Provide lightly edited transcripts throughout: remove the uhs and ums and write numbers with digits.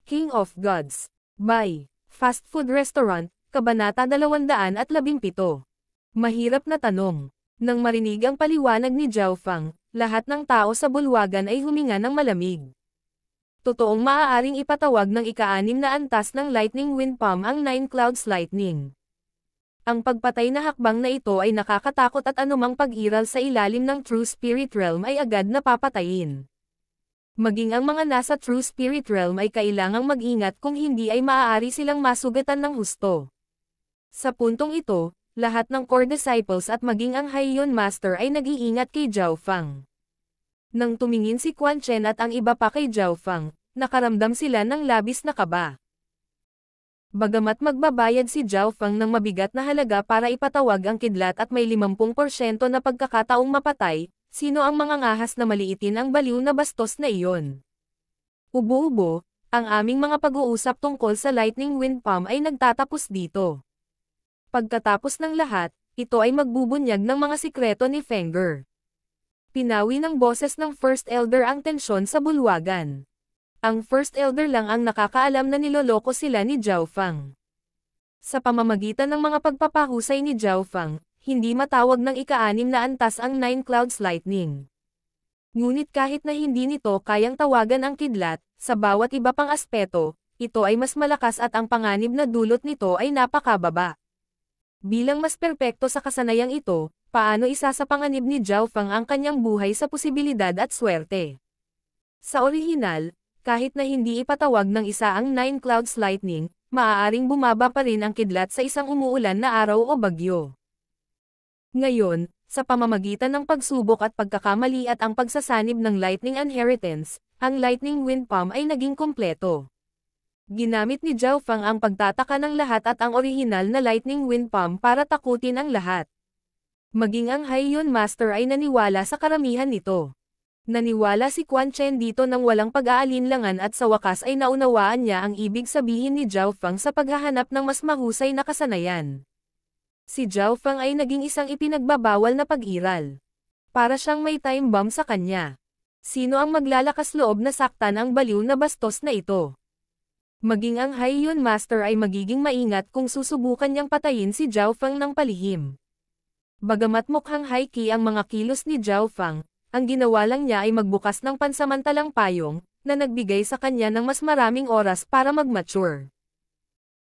King of Gods. By Fast Food Restaurant, Kabanata 217. Mahirap na tanong. Nang marinig ang paliwanag ni Zhao Fang, lahat ng tao sa bulwagan ay huminga ng malamig. Totoong maaaring ipatawag ng ika-6 na antas ng Lightning Wind Palm ang Nine Clouds Lightning. Ang pagpatay na hakbang na ito ay nakakatakot at anumang pag-iral sa ilalim ng True Spirit Realm ay agad na papatayin. Maging ang mga nasa True Spirit Realm ay kailangang mag-ingat kung hindi ay maaari silang masugatan ng husto. Sa puntong ito, lahat ng core disciples at maging ang Haiyan Master ay nag-iingat kay Zhao Fang. Nang tumingin si Quan Chen at ang iba pa kay Zhao Fang, nakaramdam sila ng labis na kaba. Bagamat magbabayad si Zhao Fang ng mabigat na halaga para ipatawag ang kidlat at may 50% na pagkakataong mapatay, sino ang mga ngahas na maliitin ang baliw na bastos na iyon? Ubo-ubo, ang aming mga pag-uusap tungkol sa Lightning Wind Palm ay nagtatapos dito. Pagkatapos ng lahat, ito ay magbubunyag ng mga sikreto ni Fenger. Pinawi ng boses ng First Elder ang tensyon sa bulwagan. Ang First Elder lang ang nakakaalam na niloloko sila ni Zhao Fang. Sa pamamagitan ng mga pagpapahusay ni Zhao Fang, hindi matawag ng ika-6 na antas ang Nine Clouds Lightning. Ngunit kahit na hindi nito kayang tawagan ang kidlat, sa bawat iba pang aspeto, ito ay mas malakas at ang panganib na dulot nito ay napakababa. Bilang mas perpekto sa kasanayang ito, paano isasapanganib ni Zhao Fang ang kanyang buhay sa posibilidad at swerte? Sa orihinal, kahit na hindi ipatawag ng isa ang Nine Clouds Lightning, maaaring bumaba pa rin ang kidlat sa isang umuulan na araw o bagyo. Ngayon, sa pamamagitan ng pagsubok at pagkakamali at ang pagsasanib ng Lightning Inheritance, ang Lightning Wind Palm ay naging kompleto. Ginamit ni Zhao Fang ang pagtataka ng lahat at ang orihinal na Lightning Wind Palm para takutin ang lahat. Maging ang Haiyan Master ay naniwala sa karamihan nito. Naniwala si Quan Chen dito nang walang pag-aalinlangan at sa wakas ay naunawaan niya ang ibig sabihin ni Zhao Fang sa paghahanap ng mas mahusay na kasanayan. Si Zhao Fang ay naging isang ipinagbabawal na pag-iral. Para siyang may time bomb sa kanya. Sino ang maglalakas loob na saktan ang baliw na bastos na ito? Maging ang Haiyan Master ay magiging maingat kung susubukan niyang patayin si Zhao Fang ng palihim. Bagamat mukhang high-key ang mga kilos ni Zhao Fang, ang ginawa lang niya ay magbukas ng pansamantalang payong, na nagbigay sa kanya ng mas maraming oras para mag-mature.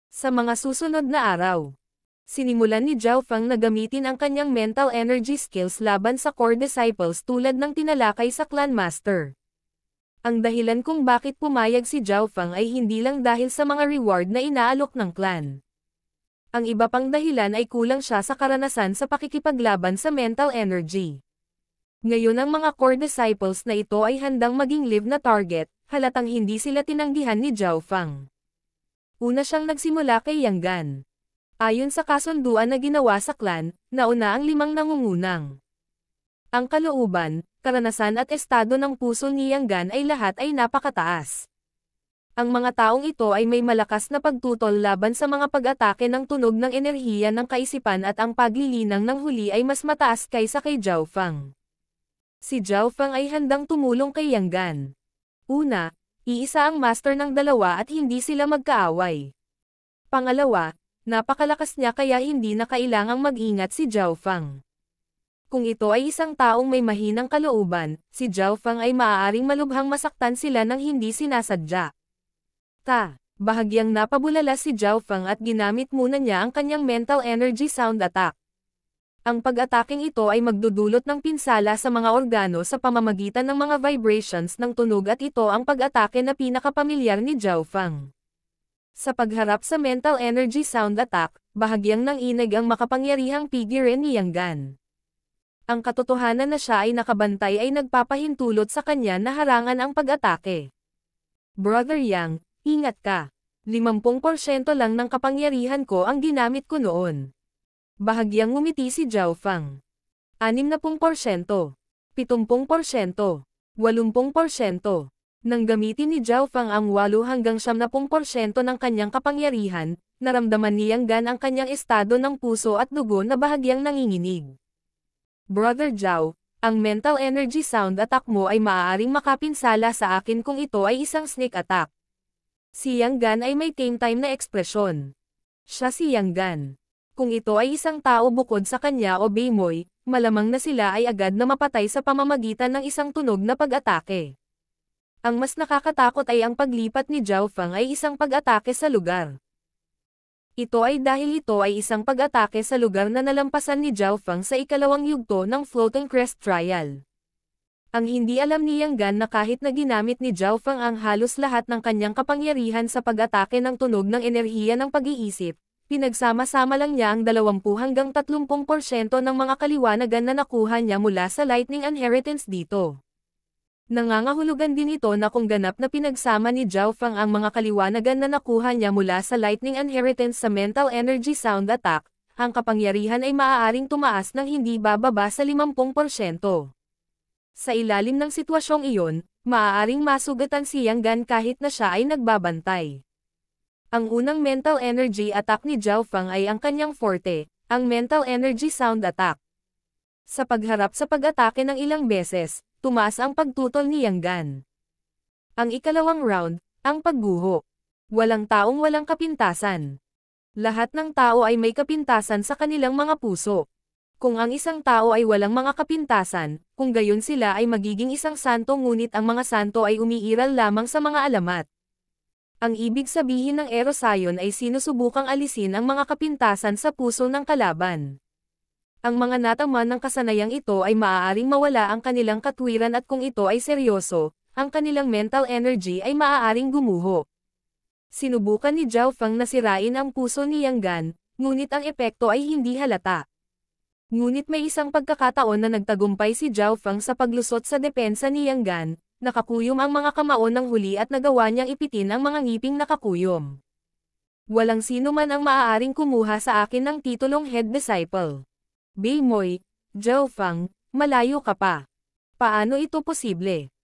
Sa mga susunod na araw, sinimulan ni Zhao Fang na gamitin ang kanyang mental energy skills laban sa core disciples tulad ng tinalakay sa Clan Master. Ang dahilan kung bakit pumayag si Zhao Fang ay hindi lang dahil sa mga reward na inaalok ng clan. Ang iba pang dahilan ay kulang siya sa karanasan sa pakikipaglaban sa mental energy. Ngayon ang mga core disciples na ito ay handang maging live na target, halatang hindi sila tinanggihan ni Zhao Fang. Una siyang nagsimula kay Yang Gan. Ayon sa kasunduan na ginawa sa clan, nauna ang 5 nangungunang. Ang kalooban, karanasan at estado ng puso ni Yang Gan ay lahat ay napakataas. Ang mga taong ito ay may malakas na pagtutol laban sa mga pag-atake ng tunog ng enerhiya ng kaisipan at ang paglilinang ng huli ay mas mataas kaysa kay Zhao Fang. Si Zhao Fang ay handang tumulong kay Yang Gan. Una, iisa ang master ng dalawa at hindi sila magkaaway. Pangalawa, napakalakas niya kaya hindi na kailangang mag-ingat si Zhao Fang. Kung ito ay isang taong may mahinang kalooban, si Zhao Fang ay maaaring malubhang masaktan sila nang hindi sinasadya. Bahagyang napabulala si Zhao Fang at ginamit muna niya ang kanyang mental energy sound attack. Ang pag-ataking ito ay magdudulot ng pinsala sa mga organo sa pamamagitan ng mga vibrations ng tunog at ito ang pag-atake na pinakapamilyar ni Zhao Fang. Sa pagharap sa mental energy sound attack, bahagyang nanginig ang makapangyarihang pigirin ni Yang Gan. Ang katotohanan na siya ay nakabantay ay nagpapahintulot sa kanya na harangan ang pag-atake. Brother Yang, ingat ka. 50% lang ng kapangyarihan ko ang ginamit ko noon. Bahagyang ngumiti si Zhao Fang. 60%, 70%, 80%. Nang gamitin ni Zhao Fang ang 8 hanggang 90% ng kanyang kapangyarihan, naramdaman ni Yang Gan ang kanyang estado ng puso at dugo na bahagyang nanginginig. Brother Zhao, ang mental energy sound attack mo ay maaaring makapinsala sa akin kung ito ay isang sneak attack. Si Yang Gan ay may game time na ekspresyon. Siya si Yang Gan. Kung ito ay isang tao bukod sa kanya o Beimoy, malamang na sila ay agad na mapatay sa pamamagitan ng isang tunog na pag-atake. Ang mas nakakatakot ay ang paglipat ni Zhao Fang ay isang pag-atake sa lugar. Ito ay dahil ito ay isang pag-atake sa lugar na nalampasan ni Zhao Fang sa ikalawang yugto ng Floating Crest Trial. Ang hindi alam ni Yang Gan na kahit na ginamit ni Zhao Fang ang halos lahat ng kanyang kapangyarihan sa pag-atake ng tunog ng enerhiya ng pag-iisip, pinagsama-sama lang niya ang 20 hanggang 30% ng mga kaliwanagan na nakuha niya mula sa Lightning Inheritance dito. Nangangahulugan din ito na kung ganap na pinagsama ni Zhao Fang ang mga kaliwanagan na nakuha niya mula sa Lightning Inheritance sa Mental Energy Sound Attack, ang kapangyarihan ay maaaring tumaas ng hindi bababa sa 50%. Sa ilalim ng sitwasyong iyon, maaaring masugatan si Yang Gan kahit na siya ay nagbabantay. Ang unang mental energy attack ni Zhao Fang ay ang kanyang forte, ang Mental Energy Sound Attack. Sa pagharap sa pag-atake ng ilang beses, tumaas ang pagtutol ni Yang Gan. Ang ikalawang round, ang pagguho. Walang taong walang kapintasan. Lahat ng tao ay may kapintasan sa kanilang mga puso. Kung ang isang tao ay walang mga kapintasan, kung gayon sila ay magiging isang santo ngunit ang mga santo ay umiiral lamang sa mga alamat. Ang ibig sabihin ng Erosion ay sinusubukang alisin ang mga kapintasan sa puso ng kalaban. Ang mga natama ng kasanayang ito ay maaaring mawala ang kanilang katwiran at kung ito ay seryoso, ang kanilang mental energy ay maaaring gumuho. Sinubukan ni Zhao Fang na sirain ang puso ni Yang Gan, ngunit ang epekto ay hindi halata. Ngunit may isang pagkakataon na nagtagumpay si Zhao Fang sa paglusot sa depensa ni Yang Gan, nakakuyom ang mga kamao ng huli at nagawa niyang ipitin ang mga ngiping nakakuyom. Walang sino man ang maaaring kumuha sa akin ng titulong head disciple. Beimoy, Zhao Fang, malayo ka pa. Paano ito posible?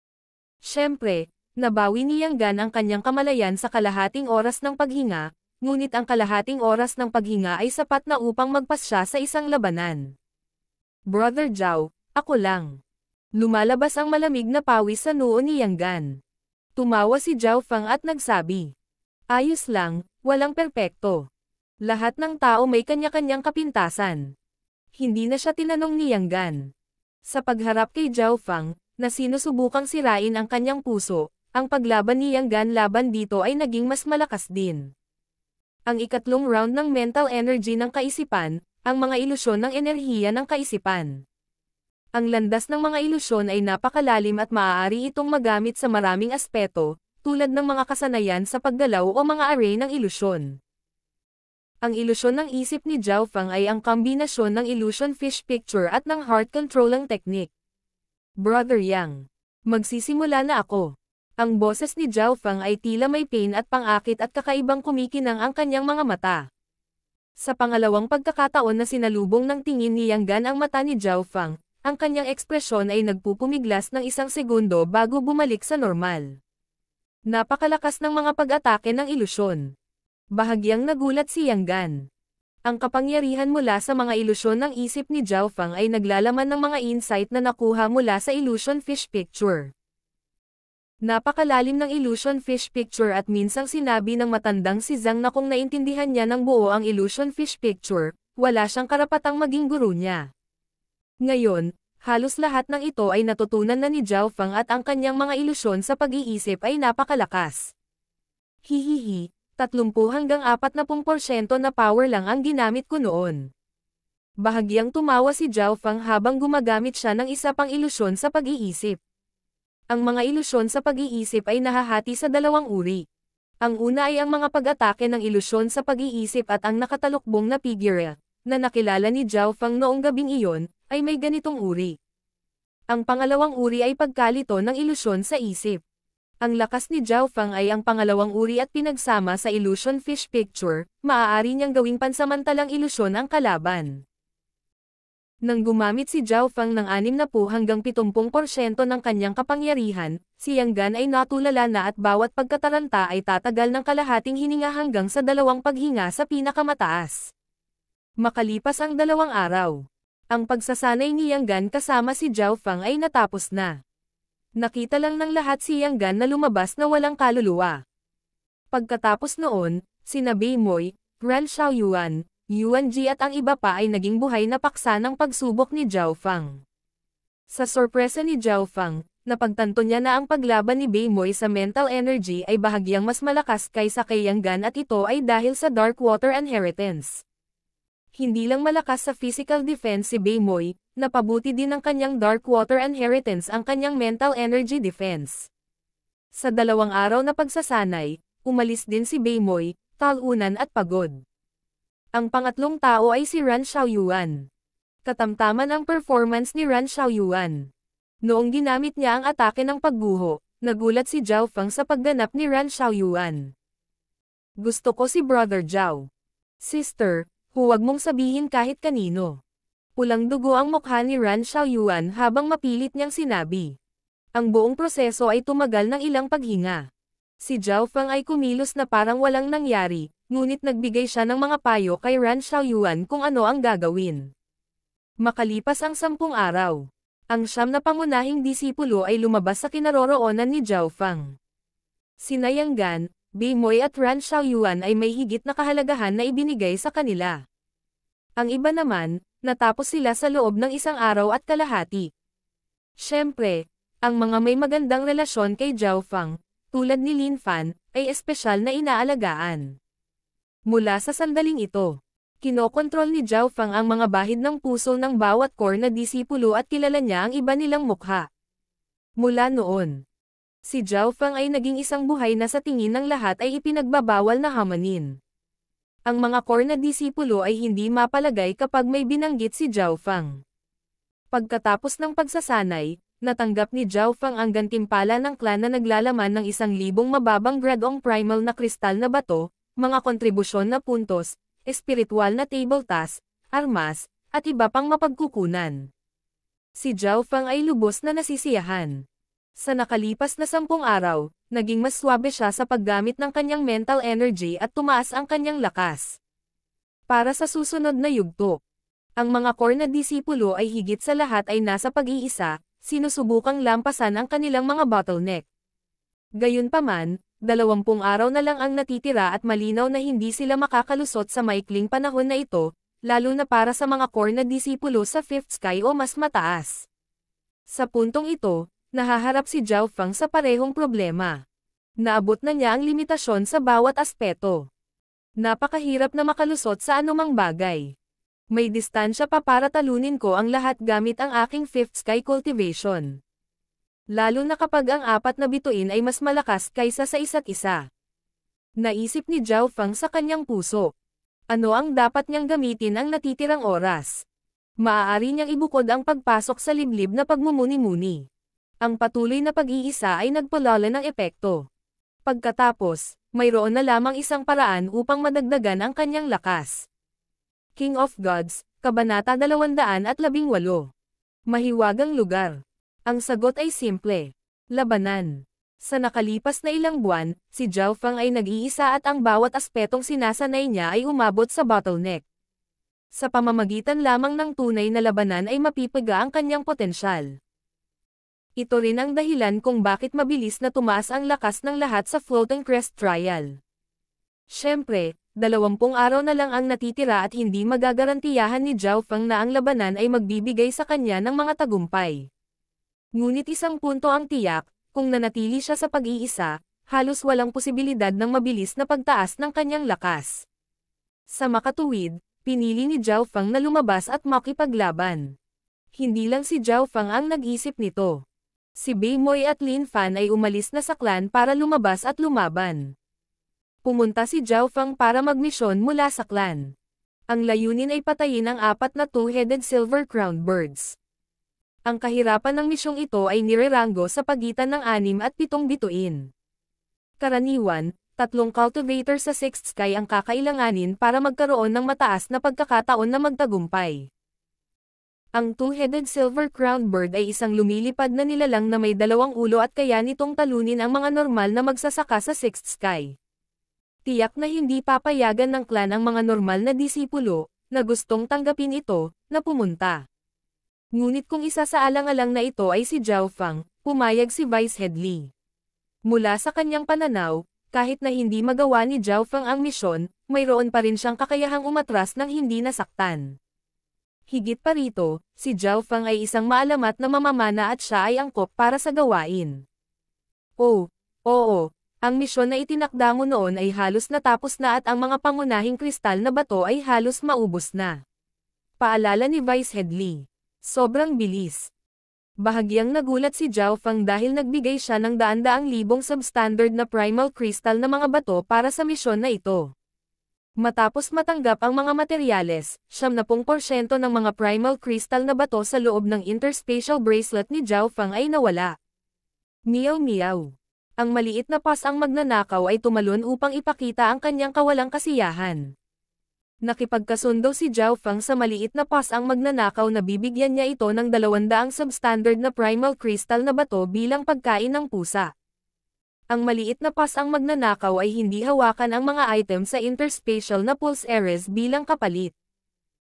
Siyempre, nabawi ni Yang Gan ang kanyang kamalayan sa kalahating oras ng paghinga, ngunit ang kalahating oras ng paghinga ay sapat na upang magpasya sa isang labanan. Brother Zhao, ako lang. Lumalabas ang malamig na pawis sa noo ni Yang Gan. Tumawa si Zhao Fang at nagsabi, ayos lang, walang perpekto. Lahat ng tao may kanya-kanyang kapintasan. Hindi na siya tinanong ni Yang Gan. Sa pagharap kay Zhao Fang, na sinusubukang sirain ang kanyang puso, ang paglaban ni Yang Gan laban dito ay naging mas malakas din. Ang ikatlong round ng mental energy ng kaisipan, ang mga ilusyon ng enerhiya ng kaisipan. Ang landas ng mga ilusyon ay napakalalim at maaari itong magamit sa maraming aspeto, tulad ng mga kasanayan sa paggalaw o mga array ng ilusyon. Ang ilusyon ng isip ni Zhao Fang ay ang kombinasyon ng illusion fish picture at ng heart controlling technique. Brother Yang, magsisimula na ako. Ang boses ni Zhao Fang ay tila may pain at pang-akit at kakaibang kumikinang ang kanyang mga mata. Sa pangalawang pagkakataon na sinalubong ng tingin ni Yang Gan ang mata ni Zhao Fang, ang kanyang ekspresyon ay nagpupumiglas ng isang segundo bago bumalik sa normal. Napakalakas ng mga pag-atake ng ilusyon. Bahagyang nagulat si Yang Gan. Ang kapangyarihan mula sa mga ilusyon ng isip ni Zhao Fang ay naglalaman ng mga insight na nakuha mula sa illusion fish picture. Napakalalim ng illusion fish picture at minsang sinabi ng matandang si Zhang na kung naintindihan niya ng buo ang illusion fish picture, wala siyang karapatang maging guro niya. Ngayon, halos lahat ng ito ay natutunan na ni Zhao Fang at ang kanyang mga ilusyon sa pag-iisip ay napakalakas. Hihihi, 30 hanggang 40% na power lang ang ginamit ko noon. Bahagyang tumawa si Zhao Fang habang gumagamit siya ng isa pang ilusyon sa pag-iisip. Ang mga ilusyon sa pag-iisip ay nahahati sa dalawang uri. Ang una ay ang mga pag-atake ng ilusyon sa pag-iisip at ang nakatalukbong na figure, na nakilala ni Zhao Fang noong gabing iyon, ay may ganitong uri. Ang pangalawang uri ay pagkalito ng ilusyon sa isip. Ang lakas ni Zhao Fang ay ang pangalawang uri at pinagsama sa illusion fish picture, maaari niyang gawing pansamantalang ilusyon ang kalaban. Nang gumamit si Zhao Fang ng 60 hanggang 70% ng kanyang kapangyarihan, si Yang Gan ay natulala na at bawat pagkataranta ay tatagal ng kalahating hininga hanggang sa 2 paghinga sa pinakamataas. Makalipas ang 2 araw, ang pagsasanay ni Yang Gan kasama si Zhao Fang ay natapos na. Nakita lang ng lahat si Yang Gan na lumabas na walang kaluluwa. Pagkatapos noon, sina Beimoy, Ran Xiaoyuan, Yuan Ji at ang iba pa ay naging buhay na paksa ng pagsubok ni Zhao Fang. Sa sorpresa ni Zhao Fang, napagtanto niya na ang paglaban ni Beimoy sa mental energy ay bahagyang mas malakas kaysa kay Yang Gan at ito ay dahil sa Dark Water Inheritance. Hindi lang malakas sa physical defense si Beimoy, napabuti din ng kanyang Dark Water Inheritance ang kanyang mental energy defense. Sa 2 araw na pagsasanay, umalis din si Beimoy, talunan at pagod. Ang pangatlong tao ay si Ran Xiaoyuan. Katamtaman ang performance ni Ran Xiaoyuan. Noong ginamit niya ang atake ng pagguho, nagulat si Zhao Fang sa pagganap ni Ran Xiaoyuan. Gusto ko si Brother Zhao. Sister, huwag mong sabihin kahit kanino. Pulang dugo ang mukha ni Ran Xiaoyuan habang mapilit niyang sinabi. Ang buong proseso ay tumagal ng ilang paghinga. Si Zhao Fang ay kumilos na parang walang nangyari, ngunit nagbigay siya ng mga payo kay Ran Xiaoyuan kung ano ang gagawin. Makalipas ang 10 araw, ang 9 na pangunahing disipulo ay lumabas sa kinaroroonan ni Zhao Fang. Sina Yang Gan, Beimoy at Ran Xiaoyuan ay may higit na kahalagahan na ibinigay sa kanila. Ang iba naman, natapos sila sa loob ng 1 araw at kalahati. Siyempre, ang mga may magandang relasyon kay Zhao Fang, tulad ni Lin Fan, ay espesyal na inaalagaan. Mula sa sandaling ito, kinokontrol ni Zhao Fang ang mga bahid ng puso ng bawat core na disipulo at kilala niya ang iba nilang mukha. Mula noon, si Zhao Fang ay naging isang buhay na sa tingin ng lahat ay ipinagbabawal na hamanin. Ang mga core na disipulo ay hindi mapalagay kapag may binanggit si Zhao Fang. Pagkatapos ng pagsasanay, natanggap ni Zhao Fang ang gantimpala ng clan na naglalaman ng 1,000 mababang gradong primal na kristal na bato, mga kontribusyon na puntos, espiritual na table task, armas, at iba pang mapagkukunan. Si Zhao Fang ay lubos na nasisiyahan. Sa nakalipas na 10 araw, naging mas swabe siya sa paggamit ng kanyang mental energy at tumaas ang kanyang lakas. Para sa susunod na yugto, ang mga core na disipulo ay higit sa lahat ay nasa pag-iisa, sinusubukang lampasan ang kanilang mga bottleneck. Gayunpaman, 20 araw na lang ang natitira at malinaw na hindi sila makakalusot sa maikling panahon na ito, lalo na para sa mga core na disipulo sa 5th sky o mas mataas. Sa puntong ito, nahaharap si Zhao Fang sa parehong problema. Naabot na niya ang limitasyon sa bawat aspeto. Napakahirap na makalusot sa anumang bagay. May distansya pa para talunin ko ang lahat gamit ang aking 5th sky cultivation. Lalo na kapag ang 4 na bituin ay mas malakas kaysa sa isa't isa. Naisip ni Zhao Fang sa kanyang puso. Ano ang dapat niyang gamitin ang natitirang oras? Maaari niyang ibukod ang pagpasok sa liblib na pagmumuni-muni. Ang patuloy na pag-iisa ay nagpalala ng epekto. Pagkatapos, mayroon na lamang isang paraan upang madagdagan ang kanyang lakas. King of Gods, Kabanata 218. Mahiwagang lugar. Ang sagot ay simple. Labanan. Sa nakalipas na ilang buwan, si Zhao Fang ay nag-iisa at ang bawat aspetong sinasanay niya ay umabot sa bottleneck. Sa pamamagitan lamang ng tunay na labanan ay mapipiga ang kanyang potensyal. Ito rin ang dahilan kung bakit mabilis na tumaas ang lakas ng lahat sa Floating Crest Trial. Siyempre, 20 araw na lang ang natitira at hindi magagarantiyahan ni Zhao Fang na ang labanan ay magbibigay sa kanya ng mga tagumpay. Ngunit isang punto ang tiyak, kung nanatili siya sa pag-iisa, halos walang posibilidad ng mabilis na pagtaas ng kanyang lakas. Sa makatuwid, pinili ni Zhao Fang na lumabas at makipaglaban. Hindi lang si Zhao Fang ang nag-isip nito. Si Beimoy at Lin Fan ay umalis na sa clan para lumabas at lumaban. Pumunta si Zhao Fang para magmisyon mula sa clan. Ang layunin ay patayin ang 4 na two-headed silver-crowned birds. Ang kahirapan ng misyong ito ay nireranggo sa pagitan ng 6 at 7 bituin. Karaniwan, 3 cultivator sa 6th sky ang kakailanganin para magkaroon ng mataas na pagkakataon na magtagumpay. Ang two-headed silver-crowned bird ay isang lumilipad na nilalang na may 2 ulo at kaya nitong talunin ang mga normal na magsasaka sa 6th sky. Tiyak na hindi papayagan ng clan ang mga normal na disipulo, na gustong tanggapin ito, na pumunta. Ngunit kung isa sa alang-alang na ito ay si Zhao Fang, pumayag si Vice Head Li. Mula sa kanyang pananaw, Kahit na hindi magawa ni Zhao Feng ang misyon, mayroon pa rin siyang kakayahang umatras nang hindi nasaktan. Higit pa rito, si Zhao Feng ay isang maalamat na mamamana at siya ay angkop para sa gawain. Oh, oo, ang misyon na itinakda mo noon ay halos natapos na at ang mga pangunahing kristal na bato ay halos maubos na. Paalala ni Vice Headley. Sobrang bilis. Bahagyang nagulat si Zhao Feng dahil nagbigay siya ng daan-daang libong substandard na primal crystal na mga bato para sa misyon na ito. Matapos matanggap ang mga materyales, 70% ng mga primal crystal na bato sa loob ng interspatial bracelet ni Zhao Feng ay nawala. Meow meow. Ang maliit na pas ang magnanakaw ay tumalon upang ipakita ang kanyang kawalang kasiyahan. Nakipagkasundo si Zhao Feng sa maliit na pas ang magnanakaw na bibigyan niya ito ng 200 substandard na primal crystal na bato bilang pagkain ng pusa. Ang maliit na pas ang magnanakaw ay hindi hawakan ang mga item sa interspatial na pulse ares bilang kapalit.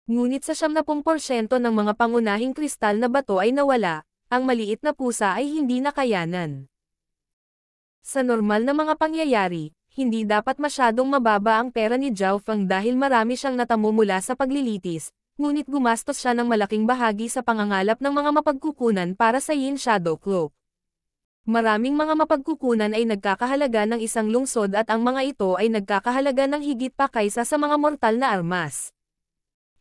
Ngunit sa 70% ng mga pangunahing kristal na bato ay nawala, ang maliit na pusa ay hindi nakayanan. Sa normal na mga pangyayari, hindi dapat masyadong mababa ang pera ni Zhao Feng dahil marami siyang natamo mula sa paglilitis, ngunit gumastos siya ng malaking bahagi sa pangangalap ng mga mapagkukunan para sa Yin Shadow Cloak. Maraming mga mapagkukunan ay nagkakahalaga ng isang lungsod at ang mga ito ay nagkakahalaga ng higit pa kaysa sa mga mortal na armas.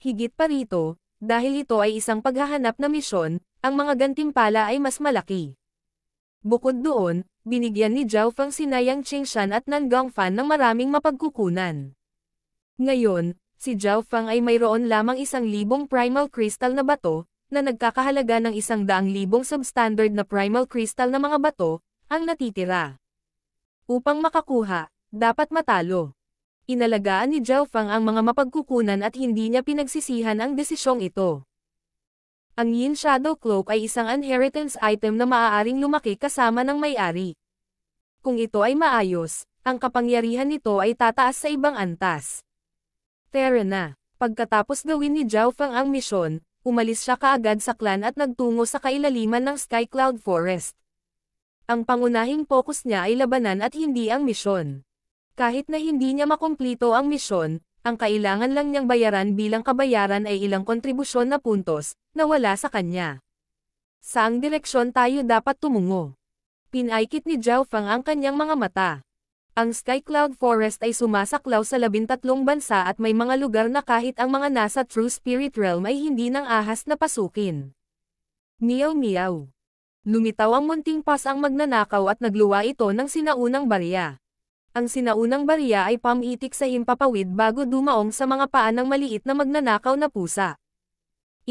Higit pa rito, dahil ito ay isang paghahanap na misyon, ang mga gantimpala ay mas malaki. Bukod doon, binigyan ni Zhao Feng sina Yang Qingshan at Nan Gongfan ng maraming mapagkukunan. Ngayon, si Zhao Feng ay mayroon lamang 1,000 primal crystal na bato, na nagkakahalaga ng 100,000 substandard na primal crystal na mga bato, ang natitira. Upang makakuha, dapat matalo. Inalagaan ni Zhao Feng ang mga mapagkukunan at hindi niya pinagsisihan ang desisyong ito. Ang Yin Shadow Cloak ay isang inheritance item na maaaring lumaki kasama ng may-ari. Kung ito ay maayos, ang kapangyarihan nito ay tataas sa ibang antas. Tara na. Pagkatapos gawin ni Zhao Feng ang misyon, umalis siya kaagad sa clan at nagtungo sa kailaliman ng Sky Cloud Forest. Ang pangunahing focus niya ay labanan at hindi ang misyon. Kahit na hindi niya makumplito ang misyon, ang kailangan lang niyang bayaran bilang kabayaran ay ilang kontribusyon na puntos, na wala sa kanya. Saang direksyon tayo dapat tumungo? Pinaikit ni Zhao Feng ang kanyang mga mata. Ang Sky Cloud Forest ay sumasaklaw sa 13 bansa at may mga lugar na kahit ang mga nasa True Spirit Realm ay hindi nang ahas na pasukin. Meow meow. Lumitaw ang munting pas ang magnanakaw at nagluwa ito ng sinaunang barya. Ang sinaunang barya ay pamitik sa himpapawid bago dumaong sa mga paa ng maliit na magnanakaw na pusa.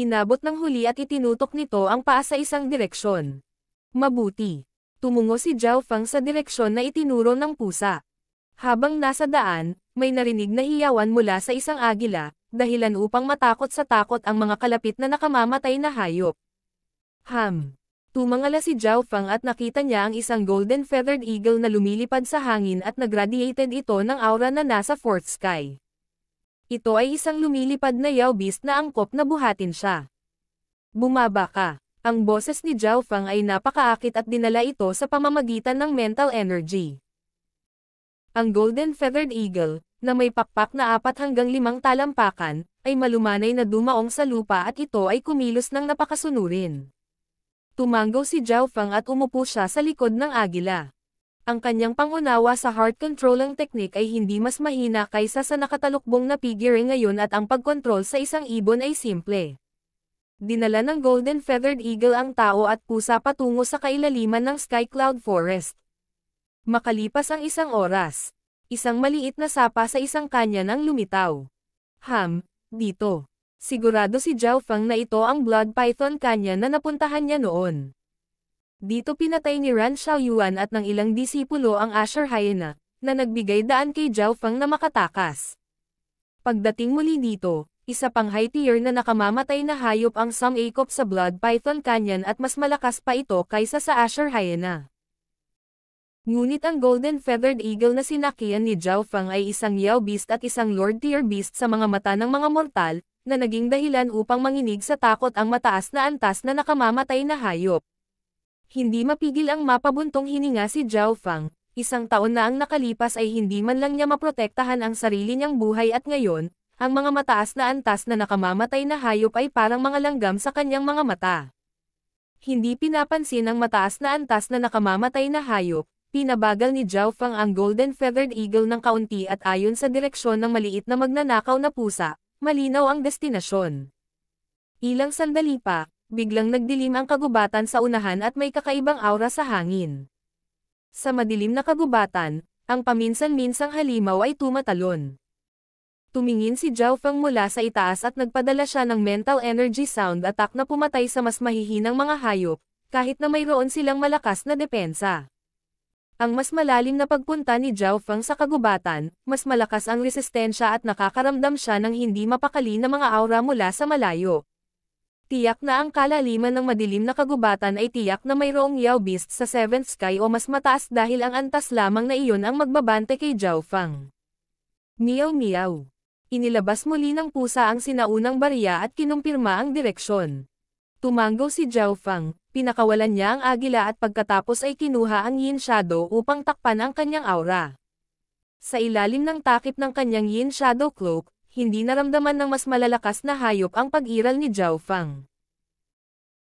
Inabot ng huli at itinutok nito ang paa sa isang direksyon. Mabuti. Tumungo si Zhao Feng sa direksyon na itinuro ng pusa. Habang nasa daan, may narinig na hiyawan mula sa isang agila, dahilan upang matakot sa takot ang mga kalapit na nakamamatay na hayop. Tumangala si Zhao Feng at nakita niya ang isang golden feathered eagle na lumilipad sa hangin at nagradiated ito ng aura na nasa fourth sky. Ito ay isang lumilipad na Yao Beast na angkop na buhatin siya. Bumaba ka. Ang boses ni Zhao Feng ay napakaakit at dinala ito sa pamamagitan ng mental energy. Ang golden feathered eagle, na may pakpak na 4 hanggang 5 talampakan, ay malumanay na dumaong sa lupa at ito ay kumilos ng napakasunurin. Tumanggaw si Zhao Feng at umupo siya sa likod ng agila. Ang kanyang pangunawa sa heart controlling technique ay hindi mas mahina kaysa sa nakatalukbong na figure ngayon at ang pagkontrol sa isang ibon ay simple. Dinala ng golden feathered eagle ang tao at pusa patungo sa kailaliman ng Sky Cloud Forest. Makalipas ang 1 oras, isang maliit na sapa sa isang kanya nang lumitaw. Dito. Sigurado si Zhao Feng na ito ang Blood Python Canyon na napuntahan niya noon. Dito pinatay ni Ran Xiaoyuan at ng ilang disipulo ang Asher Hyena, na nagbigay daan kay Zhao Feng na makatakas. Pagdating muli dito, isa pang high tier na nakamamatay na hayop ang sumangkop sa Blood Python Canyon at mas malakas pa ito kaysa sa Asher Hyena. Ngunit ang golden feathered eagle na sinakian ni Zhao Feng ay isang Yao Beast at isang Lord tier beast sa mga mata ng mga mortal, na naging dahilan upang manginig sa takot ang mataas na antas na nakamamatay na hayop. Hindi mapigil ang mapabuntong hininga si Zhao Feng, Isang taon na ang nakalipas ay hindi man lang niya maprotektahan ang sarili niyang buhay at ngayon, ang mga mataas na antas na nakamamatay na hayop ay parang mga langgam sa kanyang mga mata. Hindi pinapansin ang mataas na antas na nakamamatay na hayop, pinabagal ni Zhao Feng ang Golden Feathered Eagle ng kaunti at ayon sa direksyon ng maliit na magnanakaw na pusa, malinaw ang destinasyon. Ilang sandali pa, biglang nagdilim ang kagubatan sa unahan at may kakaibang aura sa hangin. Sa madilim na kagubatan, ang paminsan-minsang halimaw ay tumatalon. Tumingin si Zhao Feng mula sa itaas at nagpadala siya ng mental energy sound attack na pumatay sa mas mahihinang mga hayop, kahit na mayroon silang malakas na depensa. Ang mas malalim na pagpunta ni Zhao Feng sa kagubatan, mas malakas ang resistensya at nakakaramdam siya ng hindi mapakali na mga aura mula sa malayo. Tiyak na ang kalaliman ng madilim na kagubatan ay tiyak na mayroong Yao Beast sa 7th Sky o mas mataas dahil ang antas lamang na iyon ang magbabante kay Zhao Feng. Meow meow. Inilabas muli ng pusa ang sinaunang barya at kinumpirma ang direksyon. Tumango si Zhao Feng, pinakawalan niya ang agila at pagkatapos ay kinuha ang Yin Shadow upang takpan ang kanyang aura. Sa ilalim ng takip ng kanyang Yin Shadow Cloak, hindi naramdaman ng mas malalakas na hayop ang pag-iral ni Zhao Feng.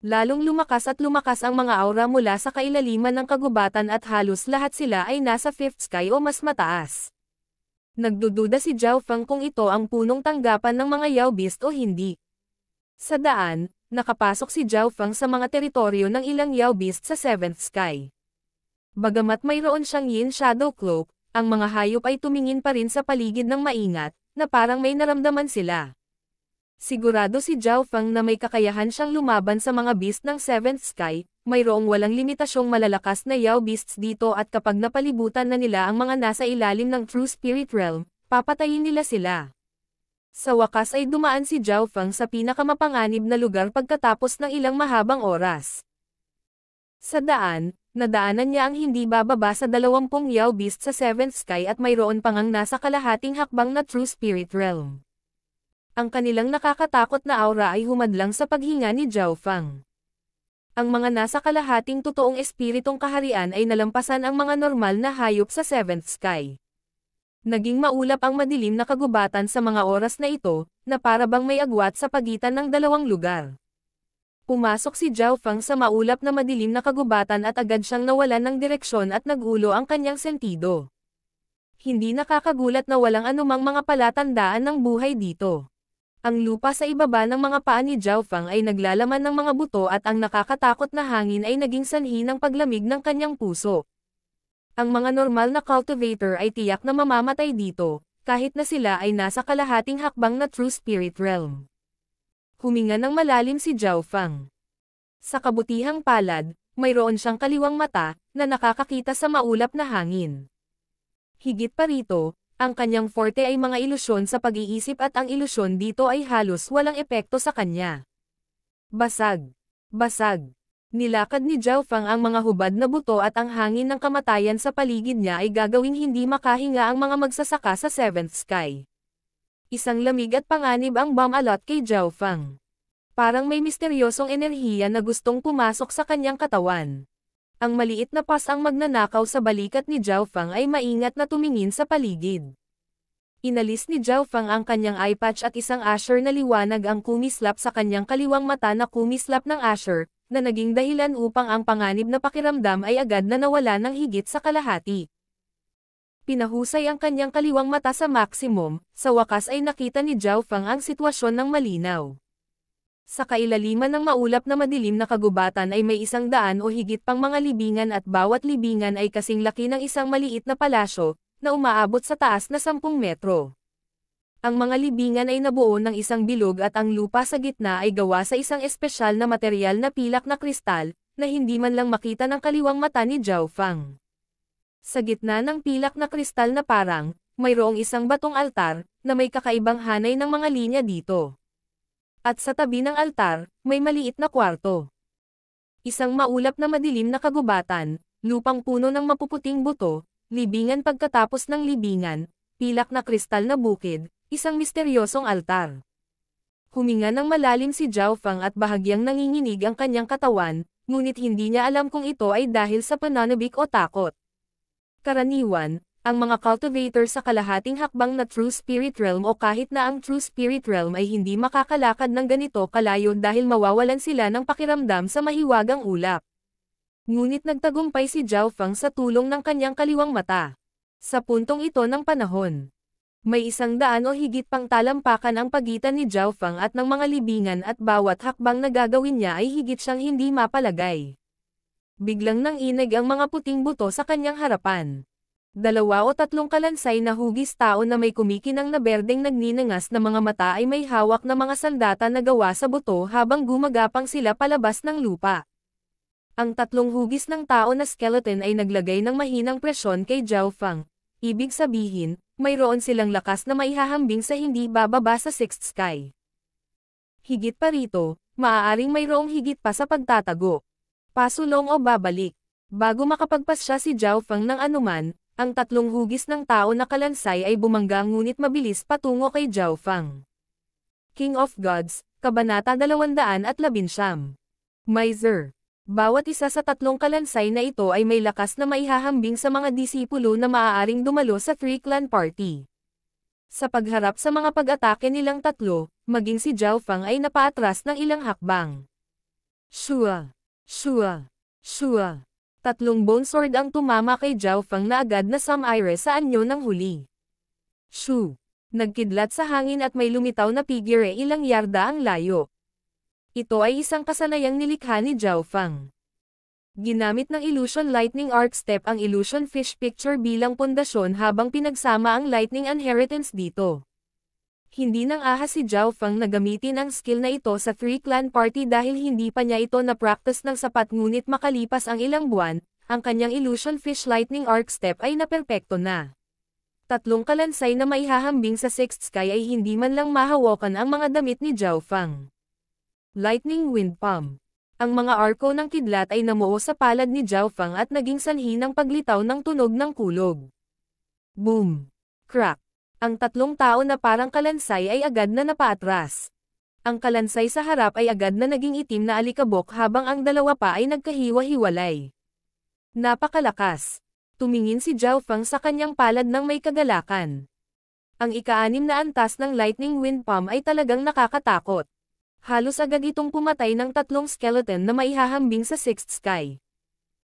Lalong lumakas at lumakas ang mga aura mula sa kailaliman ng kagubatan at halos lahat sila ay nasa 5th Sky o mas mataas. Nagdududa si Zhao Feng kung ito ang punong tanggapan ng mga Yao Beast o hindi. Sa daan, nakapasok si Zhao Feng sa mga teritoryo ng ilang Yao Beast sa 7th Sky. Bagamat mayroon siyang Yin Shadow Cloak, ang mga hayop ay tumingin pa rin sa paligid ng maingat, na parang may naramdaman sila. Sigurado si Zhao Feng na may kakayahan siyang lumaban sa mga beast ng 7th Sky, mayroong walang limitasyong malalakas na Yao Beasts dito at kapag napalibutan na nila ang mga nasa ilalim ng True Spirit Realm, papatayin nila sila. Sa wakas ay dumaan si Zhao Feng sa pinakamapanganib na lugar pagkatapos ng ilang mahabang oras. Sa daan, nadaanan niya ang hindi bababa sa 20 Yao Beast sa 7th Sky at mayroon pang ang nasa kalahating hakbang na True Spirit Realm. Ang kanilang nakakatakot na aura ay humadlang sa paghinga ni Zhao Feng. Ang mga nasa kalahating totoong espiritong kaharian ay nalampasan ang mga normal na hayop sa 7th Sky. Naging maulap ang madilim na kagubatan sa mga oras na ito, na para bang may agwat sa pagitan ng dalawang lugar. Pumasok si Zhao Feng sa maulap na madilim na kagubatan at agad siyang nawalan ng direksyon at nagulo ang kanyang sentido. Hindi nakakagulat na walang anumang mga palatandaan ng buhay dito. Ang lupa sa ibaba ng mga paa ni Zhao Feng ay naglalaman ng mga buto at ang nakakatakot na hangin ay naging sanhi ng paglamig ng kanyang puso. Ang mga normal na cultivator ay tiyak na mamamatay dito, kahit na sila ay nasa kalahating hakbang na True Spirit Realm. Huminga ng malalim si Zhao Feng. Sa kabutihang palad, mayroon siyang kaliwang mata, na nakakakita sa maulap na hangin. Higit pa rito, ang kanyang forte ay mga ilusyon sa pag-iisip at ang ilusyon dito ay halos walang epekto sa kanya. Basag. Basag. Nilakad ni Zhao Feng ang mga hubad na buto at ang hangin ng kamatayan sa paligid niya ay gagawing hindi makahinga ang mga magsasaka sa 7th Sky. Isang lamig at panganib ang bumalot kay Zhao Feng. Parang may misteryosong enerhiya na gustong pumasok sa kanyang katawan. Ang maliit na pas ang magnanakaw sa balikat ni Zhao Feng ay maingat na tumingin sa paligid. Inalis ni Zhao Feng ang kanyang eye patch at isang asher na liwanag ang kumislap sa kanyang kaliwang mata na kumislap ng asher, na naging dahilan upang ang panganib na pakiramdam ay agad na nawala ng higit sa kalahati. Pinahusay ang kanyang kaliwang mata sa maximum, sa wakas ay nakita ni Zhao Feng ang sitwasyon ng malinaw. Sa kailaliman ng maulap na madilim na kagubatan ay may 100 o higit pang mga libingan at bawat libingan ay kasing laki ng isang maliit na palasyo, na umaabot sa taas na 10 metro. Ang mga libingan ay nabuo ng isang bilog at ang lupa sa gitna ay gawa sa isang espesyal na materyal na pilak na kristal, na hindi man lang makita ng kaliwang mata ni Zhao Feng. Sa gitna ng pilak na kristal na parang, mayroong isang batong altar, na may kakaibang hanay ng mga linya dito. At sa tabi ng altar, may maliit na kwarto. Isang maulap na madilim na kagubatan, lupang puno ng mapuputing buto, libingan pagkatapos ng libingan, pilak na kristal na bukid, isang misteryosong altar. Huminga ng malalim si Zhao Feng at bahagyang nanginginig ang kanyang katawan, ngunit hindi niya alam kung ito ay dahil sa pananabik o takot. Karaniwan, ang mga cultivator sa kalahating hakbang na True Spirit Realm o kahit na ang True Spirit Realm ay hindi makakalakad ng ganito kalayo dahil mawawalan sila ng pakiramdam sa mahiwagang ulap. Ngunit nagtagumpay si Zhao Feng sa tulong ng kanyang kaliwang mata. Sa puntong ito ng panahon, may 100 o higit pang talampakan ang pagitan ni Zhao Feng at ng mga libingan at bawat hakbang na gagawin niya ay higit siyang hindi mapalagay. Biglang nanginig ang mga puting buto sa kanyang harapan. 2 o 3 kalansay na hugis tao na may kumikinang na berdeng nagninangas na mga mata ay may hawak na mga sandata na gawa sa buto habang gumagapang sila palabas ng lupa. Ang 3 hugis ng tao na skeleton ay naglagay ng mahinang presyon kay Zhao Feng. Ibig sabihin, mayroon silang lakas na maihahambing sa hindi bababa sa 6th sky. Higit pa rito, maaaring mayroong higit pa sa pagtatago. Pasulong o babalik. Bago makapagpasya si Zhao Feng ng anuman, ang 3 hugis ng tao na kalansay ay bumangga ngunit mabilis patungo kay Zhao Feng. King of Gods, Kabanata 219. Miser. Bawat isa sa 3 kalansay na ito ay may lakas na maihahambing sa mga disipulo na maaaring dumalo sa 3-clan party. Sa pagharap sa mga pag-atake nilang 3, maging si Zhao Feng ay napaatras ng ilang hakbang. Shua! Shua! Shua! 3 bone sword ang tumama kay Zhao Feng na agad na sumire sa anyo ng huli. Shu! Nagkidlat sa hangin at may lumitaw na figure ilang yarda ang layo. Ito ay isang kasanayang nilikha ni Zhao Feng. Ginamit ng Illusion Lightning Arc Step ang Illusion Fish Picture bilang pundasyon habang pinagsama ang Lightning Inheritance dito. Hindi nang ahas si Zhao Feng na gamitin ang skill na ito sa 3-clan party dahil hindi pa niya ito na-practice ng sapat ngunit makalipas ang ilang buwan, ang kanyang Illusion Fish Lightning Arc Step ay naperpekto na. 3 kalansay na maihahambing sa 6th sky ay hindi man lang mahawakan ang mga damit ni Zhao Feng. Lightning Wind Palm. Ang mga arko ng kidlat ay namuo sa palad ni Zhao Feng at naging sanhi ng paglitaw ng tunog ng kulog. Boom! Crack! Ang 3 tao na parang kalansay ay agad na napaatras. Ang kalansay sa harap ay agad na naging itim na alikabok habang ang 2 pa ay nagkahiwa-hiwalay. Napakalakas! Tumingin si Zhao Feng sa kanyang palad ng may kagalakan. Ang ika-6 na antas ng Lightning Wind Palm ay talagang nakakatakot. Halos agad itong pumatay ng 3 skeleton na maihahambing sa 6th sky.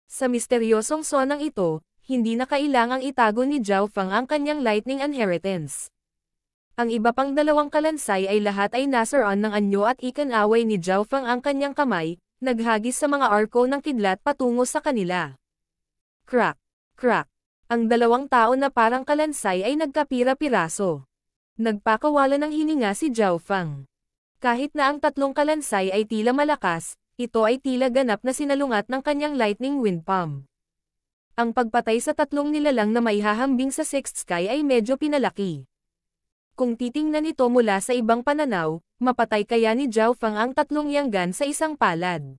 Sa misteryosong sonang ito, hindi na kailangang itago ni Zhao Feng ang kanyang Lightning Inheritance. Ang iba pang 2 kalansay ay lahat ay nasaroon ng anyo at ikanaway ni Zhao Feng ang kanyang kamay, naghagis sa mga arko ng kidlat patungo sa kanila. Crack! Crack! Ang 2 tao na parang kalansay ay nagkapira-piraso. Nagpakawala ng hininga si Zhao Feng. Kahit na ang 3 kalansay ay tila malakas, ito ay tila ganap na sinalungat ng kanyang Lightning Wind Palm. Ang pagpatay sa 3 nilalang na maihahambing sa 6th sky ay medyo pinalaki. Kung titingnan ito mula sa ibang pananaw, mapatay kaya ni Zhao Feng ang 3 yanggan sa isang palad.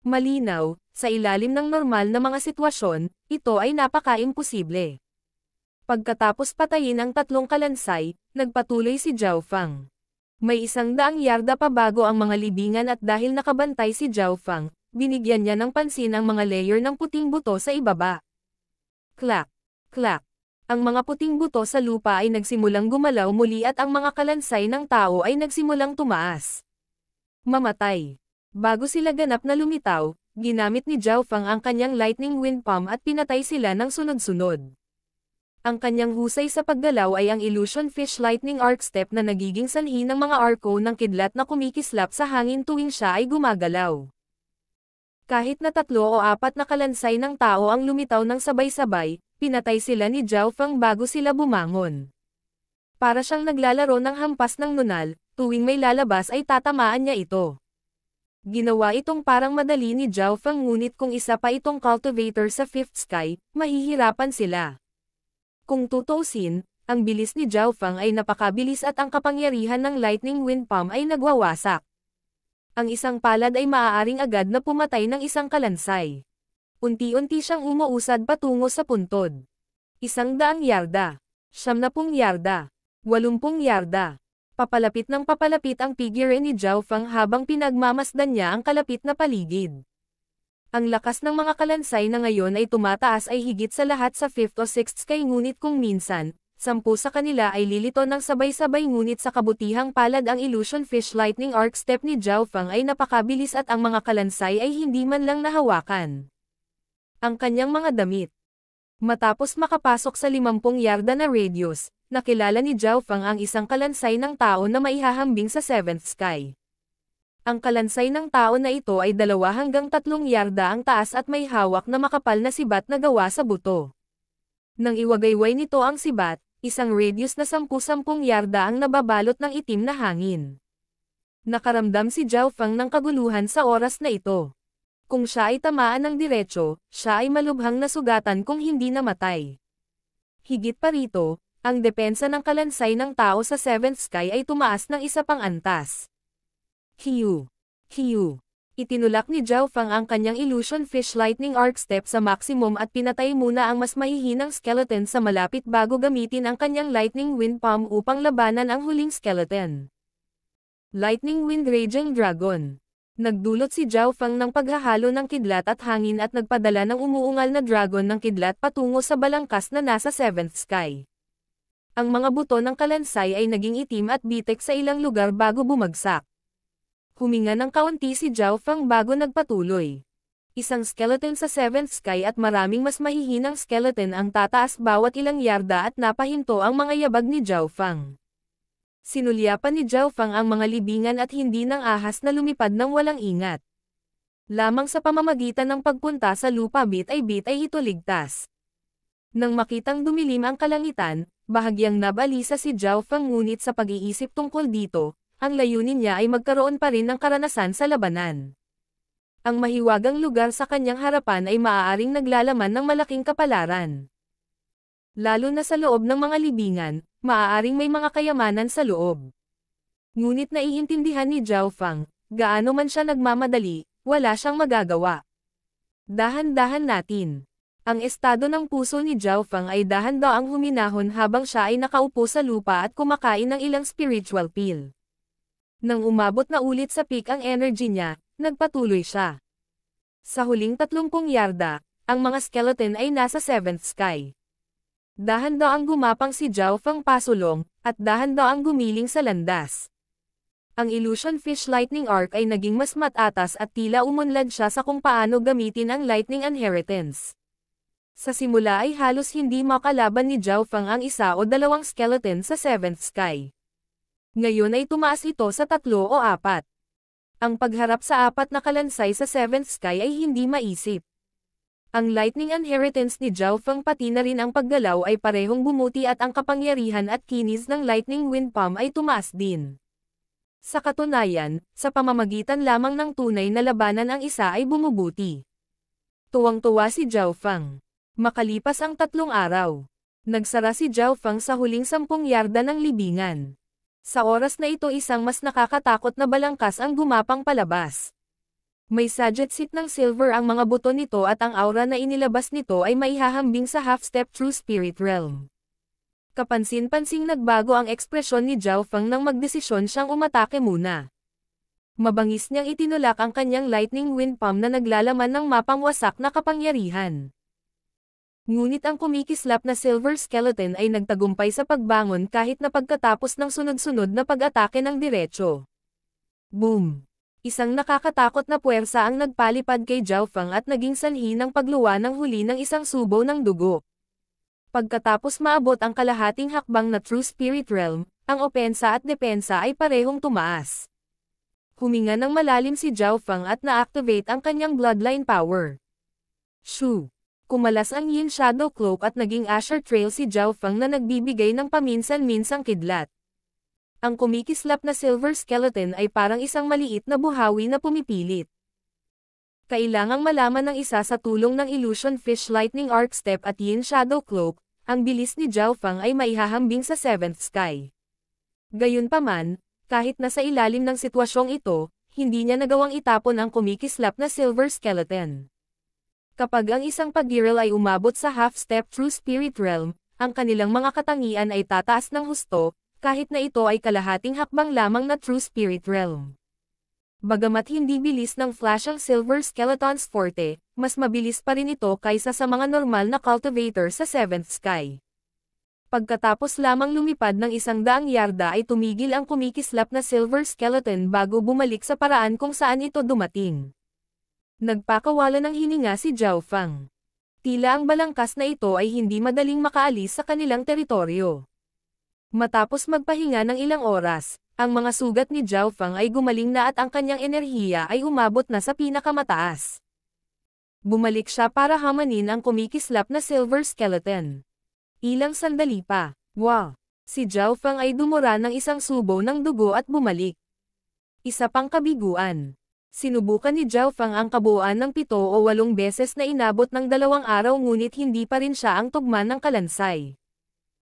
Malinaw, sa ilalim ng normal na mga sitwasyon, ito ay napaka-imposible. Pagkatapos patayin ang 3 kalansay, nagpatuloy si Zhao Feng. May 100 yarda pa bago ang mga libingan at dahil nakabantay si Zhao Feng, binigyan niya ng pansin ang mga layer ng puting buto sa ibaba. Clack! Clack! Ang mga puting buto sa lupa ay nagsimulang gumalaw muli at ang mga kalansay ng tao ay nagsimulang tumaas. Mamatay. Bago sila ganap na lumitaw, ginamit ni Zhao Feng ang kanyang Lightning Wind Palm at pinatay sila ng sunod-sunod. Ang kanyang husay sa paggalaw ay ang Illusion Fish Lightning Arc Step na nagiging sanhi ng mga arko ng kidlat na kumikislap sa hangin tuwing siya ay gumagalaw. Kahit na 3 o 4 na kalansay ng tao ang lumitaw ng sabay-sabay, pinatay sila ni Zhao Feng bago sila bumangon. Para siyang naglalaro ng hampas ng nunal, tuwing may lalabas ay tatamaan niya ito. Ginawa itong parang madali ni Zhao Feng ngunit kung isa pa itong cultivator sa 5th sky, mahihirapan sila. Kung tutuusin, ang bilis ni Zhao Feng ay napakabilis at ang kapangyarihan ng Lightning Wind Palm ay nagwawasak. Ang isang palad ay maaaring agad na pumatay ng isang kalansay. Unti-unti siyang umuusad patungo sa puntod. 100 yarda, 70 yarda, 80 yarda. Papalapit ng papalapit ang figure ni Zhao Feng habang pinagmamasdan niya ang kalapit na paligid. Ang lakas ng mga kalansay na ngayon ay tumataas ay higit sa lahat sa 5th o 6th sky, ngunit kung minsan, 10 sa kanila ay lilito ng sabay-sabay, ngunit sa kabutihang palad ang Illusion Fish Lightning Arc Step ni Zhao Fang ay napakabilis at ang mga kalansay ay hindi man lang nahawakan ang kanyang mga damit. Matapos makapasok sa 50 yarda na radius, nakilala ni Zhao Fang ang isang kalansay ng tao na maihahambing sa 7th sky. Ang kalansay ng tao na ito ay 2 hanggang 3 yarda ang taas at may hawak na makapal na sibat na gawa sa buto. Nang iwagayway nito ang sibat, isang radius na 10-10 yarda ang nababalot ng itim na hangin. Nakaramdam si Zhao Fang ng kaguluhan sa oras na ito. Kung siya ay tamaan ng diretso, siya ay malubhang nasugatan kung hindi namatay. Higit pa rito, ang depensa ng kalansay ng tao sa 7th sky ay tumaas ng isa pang antas. Hiu! Hiu! Itinulak ni Zhao Fang ang kanyang Illusion Fish Lightning Arc Step sa maximum at pinatay muna ang mas mahihinang skeleton sa malapit bago gamitin ang kanyang Lightning Wind Palm upang labanan ang huling skeleton. Lightning Wind Raging Dragon. Nagdulot si Zhao Fang ng paghahalo ng kidlat at hangin at nagpadala ng umuungal na dragon ng kidlat patungo sa balangkas na nasa 7th sky. Ang mga buto ng kalansay ay naging itim at bitek sa ilang lugar bago bumagsak. Huminga ng kaunti si Zhao Fang bago nagpatuloy. Isang skeleton sa 7th sky at maraming mas mahihinang skeleton ang tataas bawat ilang yarda at napahinto ang mga yabag ni Zhao Fang. Sinulyapan ni Zhao Fang ang mga libingan at hindi ng ahas na lumipad ng walang ingat. Lamang sa pamamagitan ng pagpunta sa lupa bit ay ito ligtas. Nang makitang dumilim ang kalangitan, bahagyang nabalisa si Zhao Fang, ngunit sa pag-iisip tungkol dito, ang layunin niya ay magkaroon pa rin ng karanasan sa labanan. Ang mahiwagang lugar sa kanyang harapan ay maaaring naglalaman ng malaking kapalaran. Lalo na sa loob ng mga libingan, maaaring may mga kayamanan sa loob. Ngunit naiintindihan ni Zhao Fang, gaano man siya nagmamadali, wala siyang magagawa. Dahan-dahan natin. Ang estado ng puso ni Zhao Fang ay dahan-daang huminahon habang siya ay nakaupo sa lupa at kumakain ng ilang spiritual pill. Nang umabot na ulit sa peak ang energy niya, nagpatuloy siya. Sa huling 30 yarda, ang mga skeleton ay nasa 7th sky. Dahan-daang gumapang si Zhao Fang pasulong, at dahan-daang gumiling sa landas. Ang Illusion Fish Lightning Arc ay naging mas matatas at tila umunlad siya sa kung paano gamitin ang Lightning Inheritance. Sa simula ay halos hindi makalaban ni Zhao Fang ang 1 o 2 skeleton sa 7th sky. Ngayon ay tumaas ito sa 3 o 4. Ang pagharap sa 4 na kalansay sa 7th sky ay hindi maisip. Ang Lightning Inheritance ni Zhao Fang pati na rin ang paggalaw ay parehong bumuti at ang kapangyarihan at kinis ng Lightning Wind Palm ay tumaas din. Sa katunayan, sa pamamagitan lamang ng tunay na labanan ang isa ay bumubuti. Tuwang-tuwa si Zhao Fang. Makalipas ang 3 araw, nagsara si Zhao Fang sa huling 10 yarda ng libingan. Sa oras na ito isang mas nakakatakot na balangkas ang gumapang palabas. May Sajet Seat ng silver ang mga buto nito at ang aura na inilabas nito ay maihahambing sa half-step True Spirit Realm. Kapansin-pansing nagbago ang ekspresyon ni Zhao Fang nang magdesisyon siyang umatake muna. Mabangis niyang itinulak ang kanyang Lightning Wind Palm na naglalaman ng mapang wasak na kapangyarihan. Ngunit ang kumikislap na silver skeleton ay nagtagumpay sa pagbangon kahit na pagkatapos ng sunod-sunod na pag-atake ng diretso. Boom! Isang nakakatakot na puwersa ang nagpalipad kay Zhao Fang at naging sanhi ng pagluwa ng huli ng isang subo ng dugo. Pagkatapos maabot ang kalahating hakbang na True Spirit Realm, ang opensa at depensa ay parehong tumaas. Huminga ng malalim si Zhao Fang at na-activate ang kanyang bloodline power. Shoo! Kumalas ang Yin Shadow Cloak at naging Asher Trail si Zhao Fang na nagbibigay ng paminsan-minsang kidlat. Ang kumikislap na silver skeleton ay parang isang maliit na buhawi na pumipilit. Kailangang malaman ng isa sa tulong ng Illusion Fish Lightning Arc Step at Yin Shadow Cloak, ang bilis ni Zhao Fang ay maihahambing sa 7th sky. Gayunpaman, kahit nasa ilalim ng sitwasyong ito, hindi niya nagawang itapon ang kumikislap na silver skeleton. Kapag ang isang pag-girl ay umabot sa half-step True Spirit Realm, ang kanilang mga katangian ay tataas ng husto, kahit na ito ay kalahating hakbang lamang na True Spirit Realm. Bagamat hindi bilis ng Flash ang Silver Skeleton's forte, mas mabilis pa rin ito kaysa sa mga normal na cultivator sa 7th Sky. Pagkatapos lamang lumipad ng 100 yarda ay tumigil ang kumikislap na Silver Skeleton bago bumalik sa paraan kung saan ito dumating. Nagpakawala ng hininga si Zhao Fang. Tila ang balangkas na ito ay hindi madaling makaalis sa kanilang teritoryo. Matapos magpahinga ng ilang oras, ang mga sugat ni Zhao Fang ay gumaling na at ang kanyang enerhiya ay umabot na sa pinakamataas. Bumalik siya para hamanin ang kumikislap na Silver Skeleton. Ilang sandali pa, wow! Si Zhao Fang ay dumura ng isang subo ng dugo at bumalik. Isa pang kabiguan. Sinubukan ni Zhao Fang ang kabuuan ng 7 o 8 beses na inabot ng 2 araw ngunit hindi pa rin siya ang tugma ng kalansay.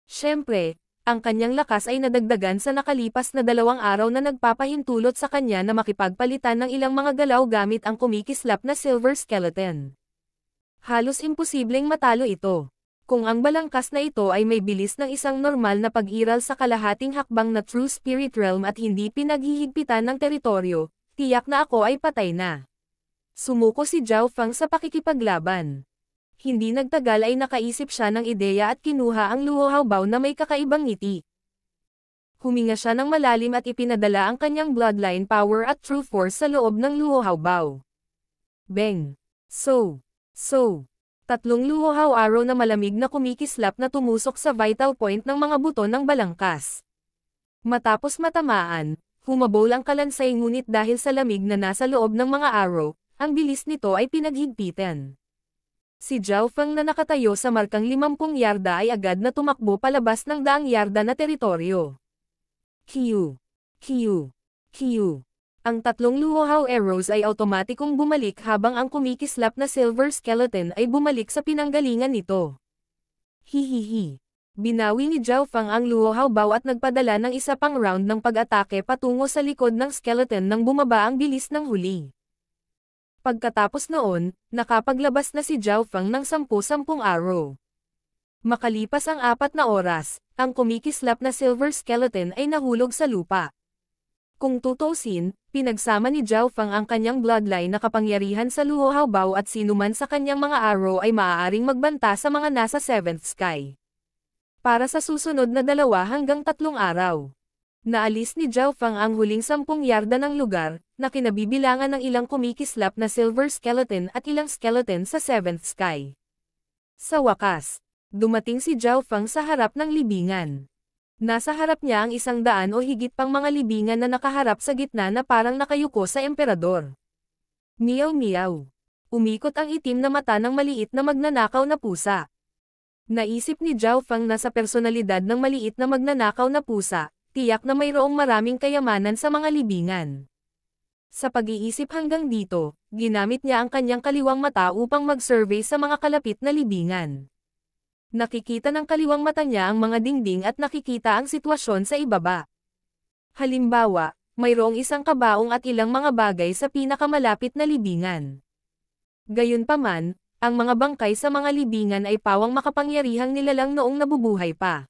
Siyempre, ang kanyang lakas ay nadagdagan sa nakalipas na 2 araw na nagpapahintulot sa kanya na makipagpalitan ng ilang mga galaw gamit ang kumikislap na Silver Skeleton. Halos imposibleng matalo ito. Kung ang balangkas na ito ay may bilis ng isang normal na pag-iral sa kalahating hakbang na True Spirit Realm at hindi pinaghihigpitan ng teritoryo, tiyak na ako ay patay na. Sumuko si Zhao Fang sa pakikipaglaban. Hindi nagtagal ay nakaisip siya ng ideya at kinuha ang Luo Haobao na may kakaibang ngiti. Huminga siya ng malalim at ipinadala ang kanyang bloodline power at true force sa loob ng Luo Haobao. Bang! So! 3 Luo Hao arrow na malamig na kumikislap na tumusok sa vital point ng mga buto ng balangkas. Matapos matamaan, humabol ang kalansay ngunit dahil sa lamig na nasa loob ng mga arrow, ang bilis nito ay pinaghigpitan. Si Zhao Fang na nakatayo sa markang 50 yarda ay agad na tumakbo palabas ng 100 yarda na teritoryo. Q. Ang 3 Luo Hao arrows ay automatikong bumalik habang ang kumikislap na Silver Skeleton ay bumalik sa pinanggalingan nito. Hihihi. Binawi ni Zhao Fang ang Luo Haobao at nagpadala ng isa pang round ng pag-atake patungo sa likod ng skeleton nang bumaba ang bilis ng huli. Pagkatapos noon, nakapaglabas na si Zhao Fang ng 10-10 arrow. Makalipas ang 4 na oras, ang kumikislap na Silver Skeleton ay nahulog sa lupa. Kung tutuusin, pinagsama ni Zhao Fang ang kanyang bloodline na kapangyarihan sa Luo Haobao at sinuman sa kanyang mga arrow ay maaaring magbanta sa mga nasa 7th Sky. Para sa susunod na 2 hanggang 3 araw. Naalis ni Zhao Fang ang huling 10 yarda ng lugar, na kinabibilangan ng ilang kumikislap na Silver Skeleton at ilang skeleton sa 7th Sky. Sa wakas, dumating si Zhao Fang sa harap ng libingan. Nasa harap niya ang 100 o higit pang mga libingan na nakaharap sa gitna na parang nakayuko sa emperador. Miyaw. Umikot ang itim na mata ng maliit na magnanakaw na pusa. Naisip ni Zhao Fang na sa personalidad ng maliit na magnanakaw na pusa, tiyak na mayroong maraming kayamanan sa mga libingan. Sa pag-iisip hanggang dito, ginamit niya ang kanyang kaliwang mata upang mag-survey sa mga kalapit na libingan. Nakikita ng kaliwang mata niya ang mga dingding at nakikita ang sitwasyon sa ibaba. Halimbawa, mayroong isang kabaong at ilang mga bagay sa pinakamalapit na libingan. Gayunpaman, ang mga bangkay sa mga libingan ay pawang makapangyarihang nilalang noong nabubuhay pa.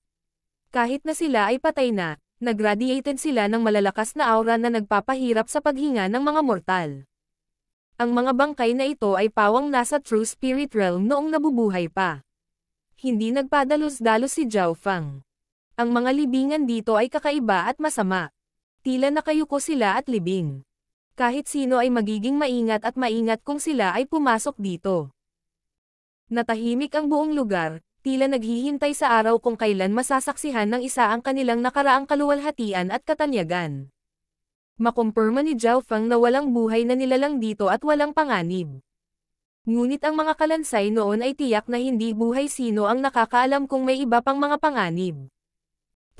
Kahit na sila ay patay na, nagradiated sila ng malalakas na aura na nagpapahirap sa paghinga ng mga mortal. Ang mga bangkay na ito ay pawang nasa True Spirit Realm noong nabubuhay pa. Hindi nagpadalos-dalos si Zhao Fang. Ang mga libingan dito ay kakaiba at masama. Tila nakayuko sila at libing. Kahit sino ay magiging maingat kung sila ay pumasok dito. Natahimik ang buong lugar, tila naghihintay sa araw kung kailan masasaksihan ng isa ang kanilang nakaraang kaluwalhatian at katanyagan. Makumpirma ni Zhao Fang na walang buhay na nilalang dito at walang panganib. Ngunit ang mga kalansay noon ay tiyak na hindi buhay sino ang nakakaalam kung may iba pang mga panganib.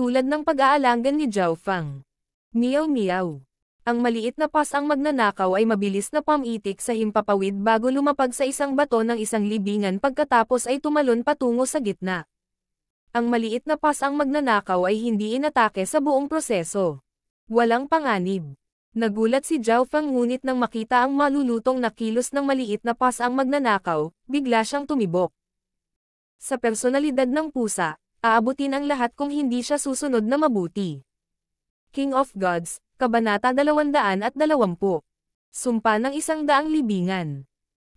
Tulad ng pag-aalangan ni Zhao Fang. Miyaw. Ang maliit na pasang magnanakaw ay mabilis na pamitik sa himpapawid bago lumapag sa isang bato ng isang libingan pagkatapos ay tumalon patungo sa gitna. Ang maliit na pasang magnanakaw ay hindi inatake sa buong proseso. Walang panganib. Nagulat si Zhao Fang ngunit nang makita ang malulutong na kilos ng maliit na pasang magnanakaw, bigla siyang tumibok. Sa personalidad ng pusa, aabutin ang lahat kung hindi siya susunod na mabuti. King of Gods, Kabanata 220. Sumpa ng 100 libingan.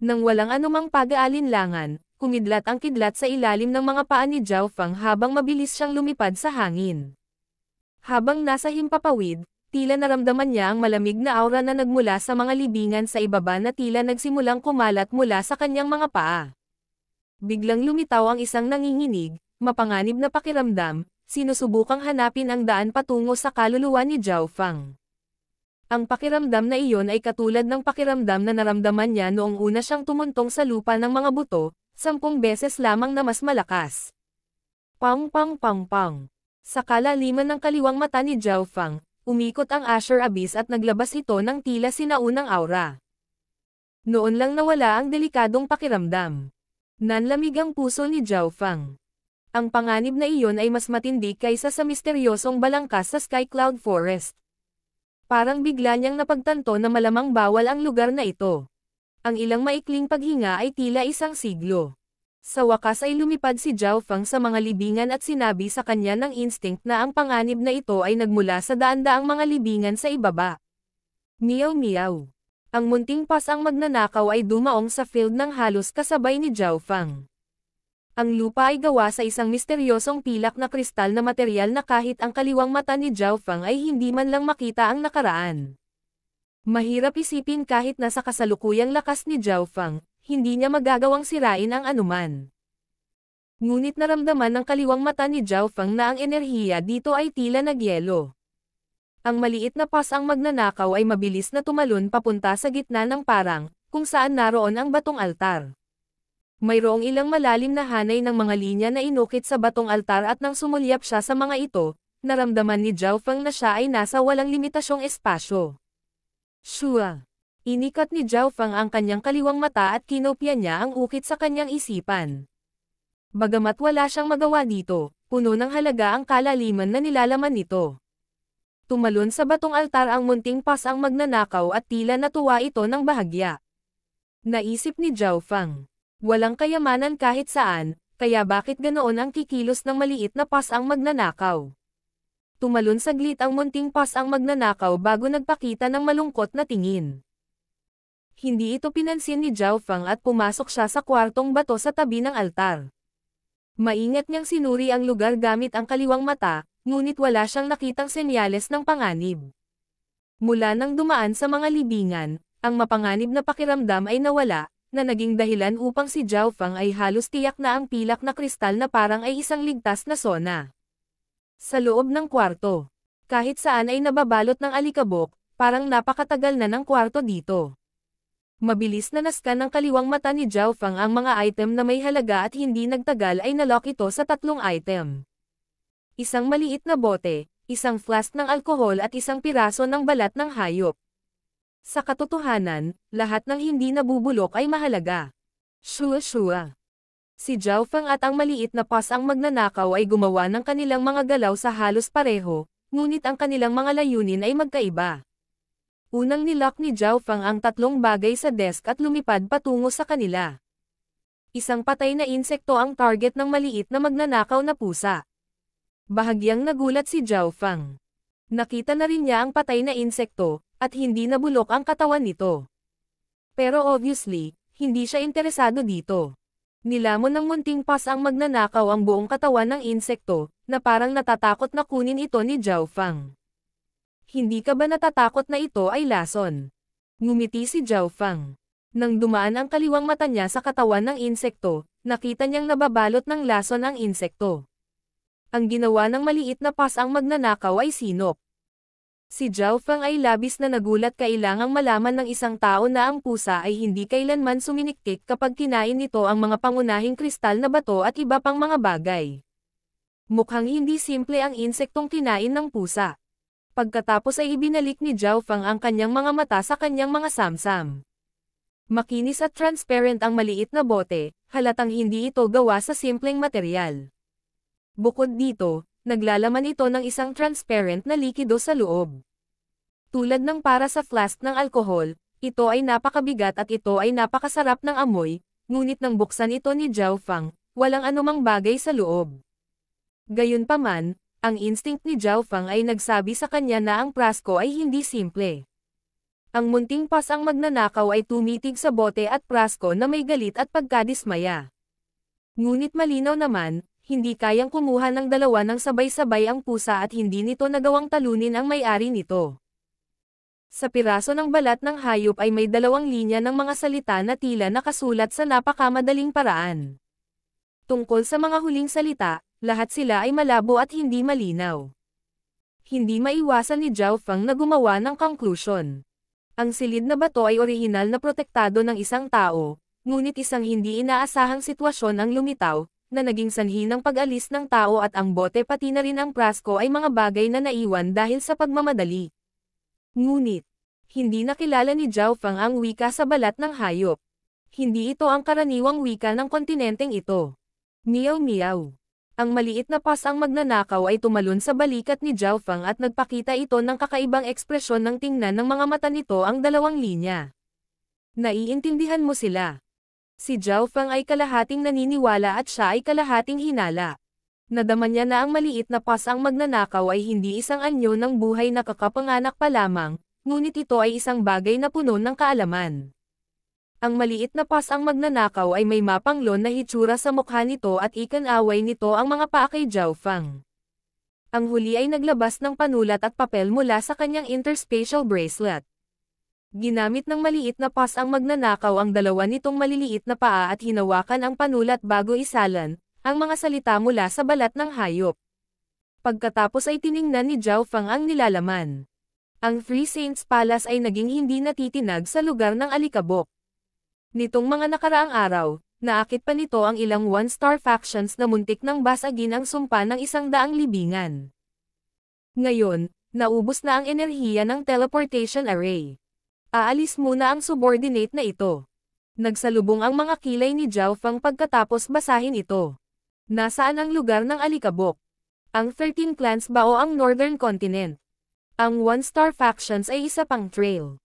Nang walang anumang pag-aalinlangan, kumidlat ang kidlat sa ilalim ng mga paa ni Zhao Fang habang mabilis siyang lumipad sa hangin. Habang nasa himpapawid, tila naramdaman niya ang malamig na aura na nagmula sa mga libingan sa ibaba na tila nagsimulang kumalat mula sa kanyang mga paa. Biglang lumitaw ang isang nanginginig, mapanganib na pakiramdam, sinusubukang hanapin ang daan patungo sa kaluluwa ni Zhao Fang. Ang pakiramdam na iyon ay katulad ng pakiramdam na naramdaman niya noong una siyang tumuntong sa lupa ng mga buto, 10 beses lamang na mas malakas. Pang pang pang pang. Sa kalaliman ng kaliwang mata ni Zhao Fang, umikot ang Azure Abyss at naglabas ito ng tila sinaunang aura. Noon lang nawala ang delikadong pakiramdam. Nanlamig ang puso ni Zhao Fang. Ang panganib na iyon ay mas matindi kaysa sa misteryosong balangkas sa Sky Cloud Forest. Parang bigla niyang napagtanto na malamang bawal ang lugar na ito. Ang ilang maikling paghinga ay tila 1 siglo. Sa wakas ay lumipad si Zhao Fang sa mga libingan at sinabi sa kanya ng instinct na ang panganib na ito ay nagmula sa daan-daang mga libingan sa ibaba. Meow meow. Ang munting pasang magnanakaw ay dumaong sa field ng halos kasabay ni Zhao Fang. Ang lupa ay gawa sa isang misteryosong pilak na kristal na material na kahit ang kaliwang mata ni Zhao Fang ay hindi man lang makita ang nakaraan. Mahirap isipin kahit nasa kasalukuyang lakas ni Zhao Fang, hindi niya magagawang sirain ang anuman. Ngunit naramdaman ng kaliwang mata ni Zhao Fang na ang enerhiya dito ay tila nagyelo. Ang maliit na pas ang magnanakaw ay mabilis na tumalon papunta sa gitna ng parang, kung saan naroon ang batong altar. Mayroong ilang malalim na hanay ng mga linya na inukit sa batong altar at nang sumulyap siya sa mga ito, naramdaman ni Zhao Fang na siya ay nasa walang limitasyong espasyo. Shua! Inikat ni Zhao Fang ang kanyang kaliwang mata at kinopya niya ang ukit sa kanyang isipan. Bagamat wala siyang magawa dito, puno ng halaga ang kalaliman na nilalaman nito. Tumalon sa batong altar ang munting pas ang magnanakaw at tila natuwa ito ng bahagya. Naisip ni Zhao Fang, walang kayamanan kahit saan, kaya bakit ganoon ang kikilos ng maliit na pas ang magnanakaw? Tumalon saglit ang munting pas ang magnanakaw bago nagpakita ng malungkot na tingin. Hindi ito pinansin ni Zhao Fang at pumasok siya sa kwartong bato sa tabi ng altar. Maingat niyang sinuri ang lugar gamit ang kaliwang mata, ngunit wala siyang nakitang senyales ng panganib. Mula nang dumaan sa mga libingan, ang mapanganib na pakiramdam ay nawala, na naging dahilan upang si Zhao Fang ay halos tiyak na ang pilak na kristal na parang ay isang ligtas na sona. Sa loob ng kwarto, kahit saan ay nababalot ng alikabok, parang napakatagal na ng kwarto dito. Mabilis na nascan ng kaliwang mata ni Zhao Fang ang mga item na may halaga at hindi nagtagal ay nalock ito sa 3 item. Isang maliit na bote, isang flask ng alkohol at isang piraso ng balat ng hayop. Sa katotohanan, lahat ng hindi nabubulok ay mahalaga. Shua shua. Si Zhao Fang at ang maliit na pas ang magnanakaw ay gumawa ng kanilang mga galaw sa halos pareho, ngunit ang kanilang mga layunin ay magkaiba. Unang nilock ni Zhao Fang ang 3 bagay sa desk at lumipad patungo sa kanila. Isang patay na insekto ang target ng maliit na magnanakaw na pusa. Bahagyang nagulat si Zhao Fang. Nakita na rin niya ang patay na insekto, at hindi nabulok ang katawan nito. Pero obviously, hindi siya interesado dito. Nilamon ng munting pas ang magnanakaw ang buong katawan ng insekto, na parang natatakot na kunin ito ni Zhao Fang. Hindi ka ba natatakot na ito ay lason? Ngumiti si Zhao Fang. Nang dumaan ang kaliwang mata niya sa katawan ng insekto, nakita niyang nababalot ng lason ang insekto. Ang ginawa ng maliit na pas ang magnanakaw ay sinop. Si Zhao Fang ay labis na nagulat kailangang malaman ng isang tao na ang pusa ay hindi kailanman suminiktik kapag kinain nito ang mga pangunahing kristal na bato at iba pang mga bagay. Mukhang hindi simple ang insektong kinain ng pusa. Pagkatapos ay ibinalik ni Zhao Fang ang kanyang mga mata sa kanyang mga samsam. Makinis at transparent ang maliit na bote, halatang hindi ito gawa sa simpleng material. Bukod dito, naglalaman ito ng isang transparent na likido sa loob. Tulad ng para sa flask ng alkohol, ito ay napakabigat at ito ay napakasarap ng amoy, ngunit nang buksan ito ni Zhao Fang, walang anumang bagay sa loob. Gayunpaman, Ang instinct ni Zhao Feng ay nagsabi sa kanya na ang prasko ay hindi simple. Ang munting pas ang magnanakaw ay tumitig sa bote at prasko na may galit at pagkadismaya. Ngunit malinaw naman, hindi kayang kumuha ng dalawa ng sabay-sabay ang pusa at hindi nito nagawang talunin ang may-ari nito. Sa piraso ng balat ng hayop ay may 2 linya ng mga salita na tila nakasulat sa napakamadaling paraan. Tungkol sa mga huling salita, lahat sila ay malabo at hindi malinaw. Hindi maiwasan ni Zhao Feng na gumawa ng conclusion. Ang silid na bato ay orihinal na protektado ng isang tao, ngunit isang hindi inaasahang sitwasyon ang lumitaw, na naging sanhi ng pag-alis ng tao at ang bote pati na rin ang prasko ay mga bagay na naiwan dahil sa pagmamadali. Ngunit, hindi nakilala ni Zhao Feng ang wika sa balat ng hayop. Hindi ito ang karaniwang wika ng kontinenteng ito. Meow meow. Ang maliit na pas ang magnanakaw ay tumalon sa balikat ni Zhao Feng at nagpakita ito ng kakaibang ekspresyon ng tingnan ng mga mata nito ang 2 linya. Naiintindihan mo sila. Si Zhao Feng ay kalahating naniniwala at siya ay kalahating hinala. Nadama niya na ang maliit na pas ang magnanakaw ay hindi isang anyo ng buhay na kakapanganak pa lamang, ngunit ito ay isang bagay na puno ng kaalaman. Ang maliit na pas ang magnanakaw ay may mapanglon na hitsura sa mukha nito at ikan-away nito ang mga paa kay Zhao Feng. Ang huli ay naglabas ng panulat at papel mula sa kanyang interspatial bracelet. Ginamit ng maliit na pas ang magnanakaw ang 2 nitong maliliit na paa at hinawakan ang panulat bago isalan ang mga salita mula sa balat ng hayop. Pagkatapos ay tiningnan ni Zhao Feng ang nilalaman. Ang Three Saints Palace ay naging hindi natitinag sa lugar ng alikabok. Nitong mga nakaraang araw, naakit pa nito ang ilang one-star factions na muntik nang basagin ang sumpa ng 100 libingan. Ngayon, naubos na ang enerhiya ng teleportation array. Aalis muna ang subordinate na ito. Nagsalubong ang mga kilay ni Zhao Feng pagkatapos basahin ito. Nasaan ang lugar ng alikabok? Ang 13 clans ba o ang Northern Continent? Ang one-star factions ay isa pang trail.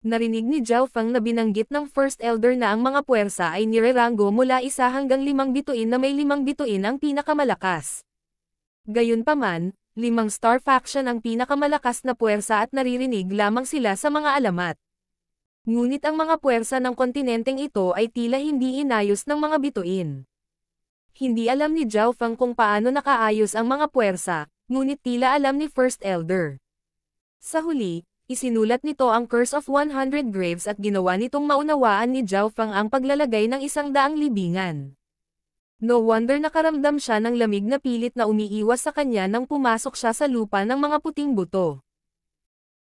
Narinig ni Zhao Feng na binanggit ng First Elder na ang mga puwersa ay nireranggo mula 1 hanggang 5 bituin na may 5 bituin ang pinakamalakas. Gayunpaman, 5-star faction ang pinakamalakas na puwersa at naririnig lamang sila sa mga alamat. Ngunit ang mga puwersa ng kontinenteng ito ay tila hindi inayos ng mga bituin. Hindi alam ni Zhao Feng kung paano nakaayos ang mga puwersa, ngunit tila alam ni First Elder. Sa huli, isinulat nito ang Curse of 100 Graves at ginawa nitong maunawaan ni Zhao Feng ang paglalagay ng 100 libingan. No wonder nakaramdam siya ng lamig na pilit na umiiwas sa kanya nang pumasok siya sa lupa ng mga puting buto.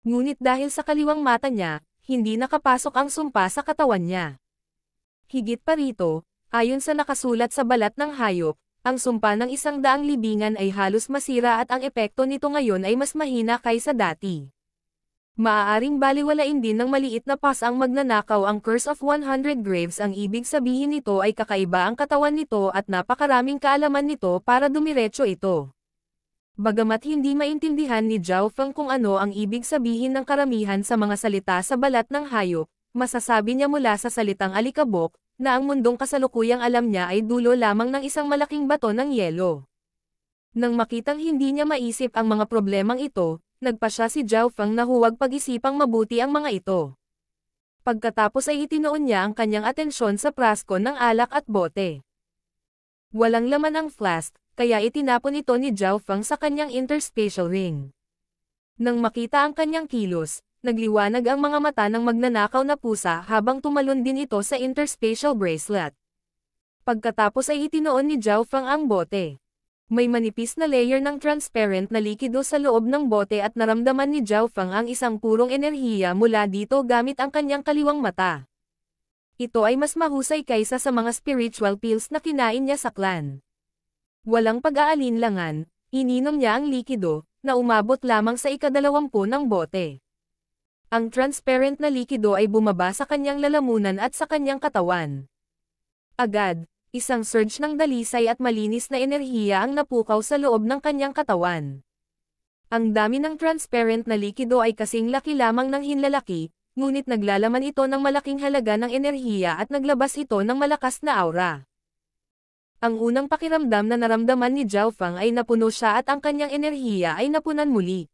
Ngunit dahil sa kaliwang mata niya, hindi nakapasok ang sumpa sa katawan niya. Higit pa rito, ayon sa nakasulat sa balat ng hayop, ang sumpa ng 100 libingan ay halos masira at ang epekto nito ngayon ay mas mahina kaysa dati. Maaaring baliwalain din ng maliit na pas ang magnanakaw ang Curse of 100 Graves. Ang ibig sabihin nito ay kakaiba ang katawan nito at napakaraming kaalaman nito para dumiretso ito. Bagamat hindi maintindihan ni Zhao Feng kung ano ang ibig sabihin ng karamihan sa mga salita sa balat ng hayop, masasabi niya mula sa salitang alikabok, na ang mundong kasalukuyang alam niya ay dulo lamang ng isang malaking bato ng yelo. Nang makitang hindi niya maisip ang mga problemang ito, nagpasya si Zhao Feng na huwag pag-isipang mabuti ang mga ito. Pagkatapos ay itinoon niya ang kanyang atensyon sa prasko ng alak at bote. Walang laman ang flask, kaya itinapon ito ni Zhao Feng sa kanyang interspatial ring. Nang makita ang kanyang kilos, nagliwanag ang mga mata ng magnanakaw na pusa habang tumalon din ito sa interspatial bracelet. Pagkatapos ay itinoon ni Zhao Feng ang bote. May manipis na layer ng transparent na likido sa loob ng bote at naramdaman ni Zhao Feng ang isang purong enerhiya mula dito gamit ang kanyang kaliwang mata. Ito ay mas mahusay kaysa sa mga spiritual pills na kinain niya sa clan. Walang pag-aalinlangan, ininom niya ang likido, na umabot lamang sa 20 ng bote. Ang transparent na likido ay bumaba sa kanyang lalamunan at sa kanyang katawan. Agad, isang surge ng dalisay at malinis na enerhiya ang napukaw sa loob ng kanyang katawan. Ang dami ng transparent na likido ay kasing laki lamang ng hinlalaki, ngunit naglalaman ito ng malaking halaga ng enerhiya at naglabas ito ng malakas na aura. Ang unang pakiramdam na naramdaman ni Zhao Fang ay napuno siya at ang kanyang enerhiya ay napunan muli.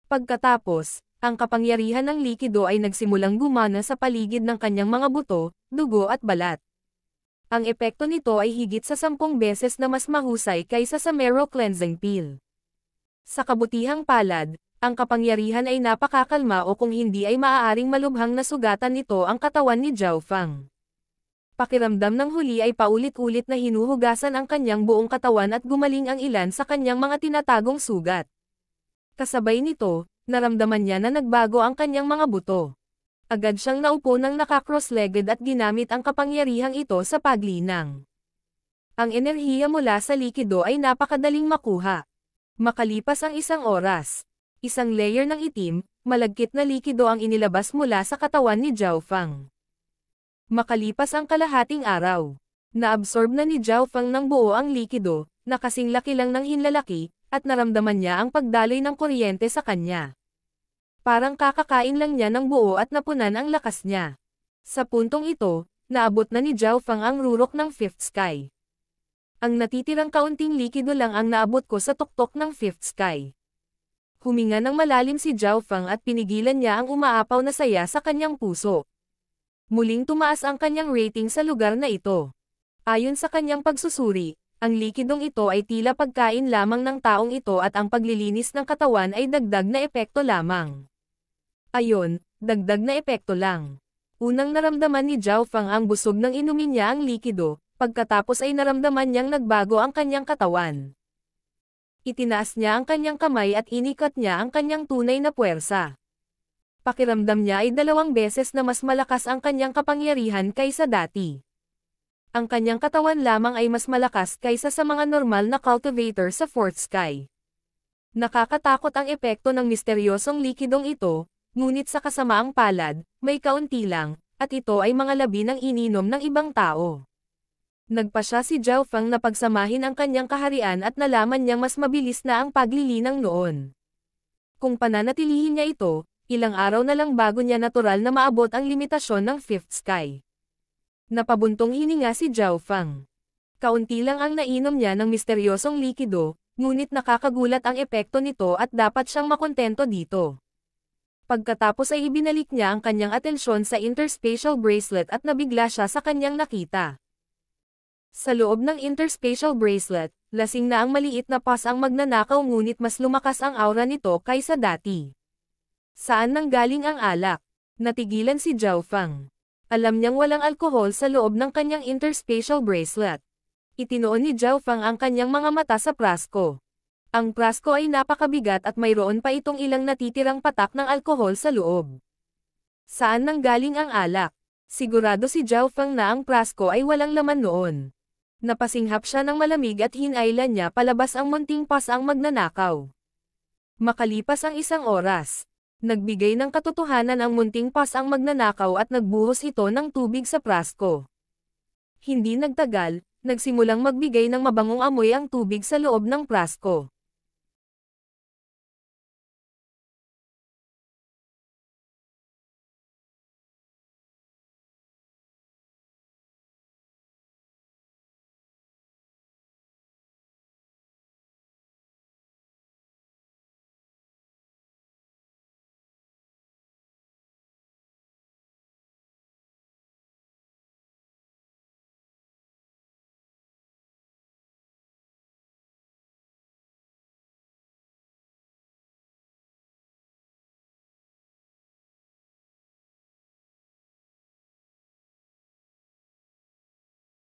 Pagkatapos, ang kapangyarihan ng likido ay nagsimulang gumana sa paligid ng kanyang mga buto, dugo at balat. Ang epekto nito ay higit sa 10 beses na mas mahusay kaysa sa Mero Cleansing Pill. Sa kabutihang palad, ang kapangyarihan ay napakakalma o kung hindi ay maaaring malubhang nasugatan nito ang katawan ni Zhao Fang. Pakiramdam ng huli ay paulit-ulit na hinuhugasan ang kanyang buong katawan at gumaling ang ilan sa kanyang mga tinatagong sugat. Kasabay nito, naramdaman niya na nagbago ang kanyang mga buto. Agad siyang naupo ng naka-cross-legged at ginamit ang kapangyarihang ito sa paglinang. Ang enerhiya mula sa likido ay napakadaling makuha. Makalipas ang 1 oras, isang layer ng itim, malagkit na likido ang inilabas mula sa katawan ni Zhao Fang. Makalipas ang kalahating araw, naabsorb na ni Zhao Fang ng buo ang likido, na kasing laki lang ng hinlalaki, at naramdaman niya ang pagdaloy ng kuryente sa kanya. Parang kakakain lang niya ng buo at napunan ang lakas niya. Sa puntong ito, naabot na ni Zhao Fang ang rurok ng 5th sky. Ang natitirang kaunting likido lang ang naabot ko sa tuktok ng 5th sky. Huminga ng malalim si Zhao Fang at pinigilan niya ang umaapaw na saya sa kanyang puso. Muling tumaas ang kanyang rating sa lugar na ito. Ayon sa kanyang pagsusuri, ang likidong ito ay tila pagkain lamang ng taong ito at ang paglilinis ng katawan ay dagdag na epekto lamang. Ayon, dagdag na epekto lang. Unang naramdaman ni Zhao Fang ang busog nang inumin niya ang likido, pagkatapos ay naramdaman niyang nagbago ang kanyang katawan. Itinaas niya ang kanyang kamay at inikat niya ang kanyang tunay na puwersa. Pakiramdam niya ay 2 beses na mas malakas ang kanyang kapangyarihan kaysa dati. Ang kanyang katawan lamang ay mas malakas kaysa sa mga normal na cultivator sa 4th sky. Nakakatakot ang epekto ng misteryosong likidong ito, ngunit sa kasamaang palad, may kaunti lang, at ito ay mga labi ng ininom ng ibang tao. Nagpasya si Zhao Fang na pagsamahin ang kanyang kaharian at nalaman niyang mas mabilis na ang paglilinang noon. Kung pananatilihin niya ito, ilang araw na lang bago niya natural na maabot ang limitasyon ng 5th sky. Napabuntong hininga si Zhao Fang. Kaunti lang ang nainom niya ng misteryosong likido, ngunit nakakagulat ang epekto nito at dapat siyang makontento dito. Pagkatapos ay ibinalik niya ang kanyang atensyon sa interspatial bracelet at nabigla siya sa kanyang nakita. Sa loob ng interspatial bracelet, lasing na ang maliit na pas ang magnanakaw ngunit mas lumakas ang aura nito kaysa dati. Saan nanggaling ang alak? Natigilan si Zhao Fang. Alam niyang walang alkohol sa loob ng kanyang interspatial bracelet. Itinoon ni Zhao Fang ang kanyang mga mata sa prasko. Ang prasko ay napakabigat at mayroon pa itong ilang natitirang patak ng alkohol sa loob. Saan nanggaling ang alak? Sigurado si Zhao Fang na ang prasko ay walang laman noon. Napasinghap siya ng malamig at hinailan niya palabas ang munting pas ang magnanakaw. Makalipas ang 1 oras, nagbigay ng katotohanan ang munting pas ang magnanakaw at nagbuhos ito ng tubig sa prasko. Hindi nagtagal, nagsimulang magbigay ng mabangong amoy ang tubig sa loob ng prasko.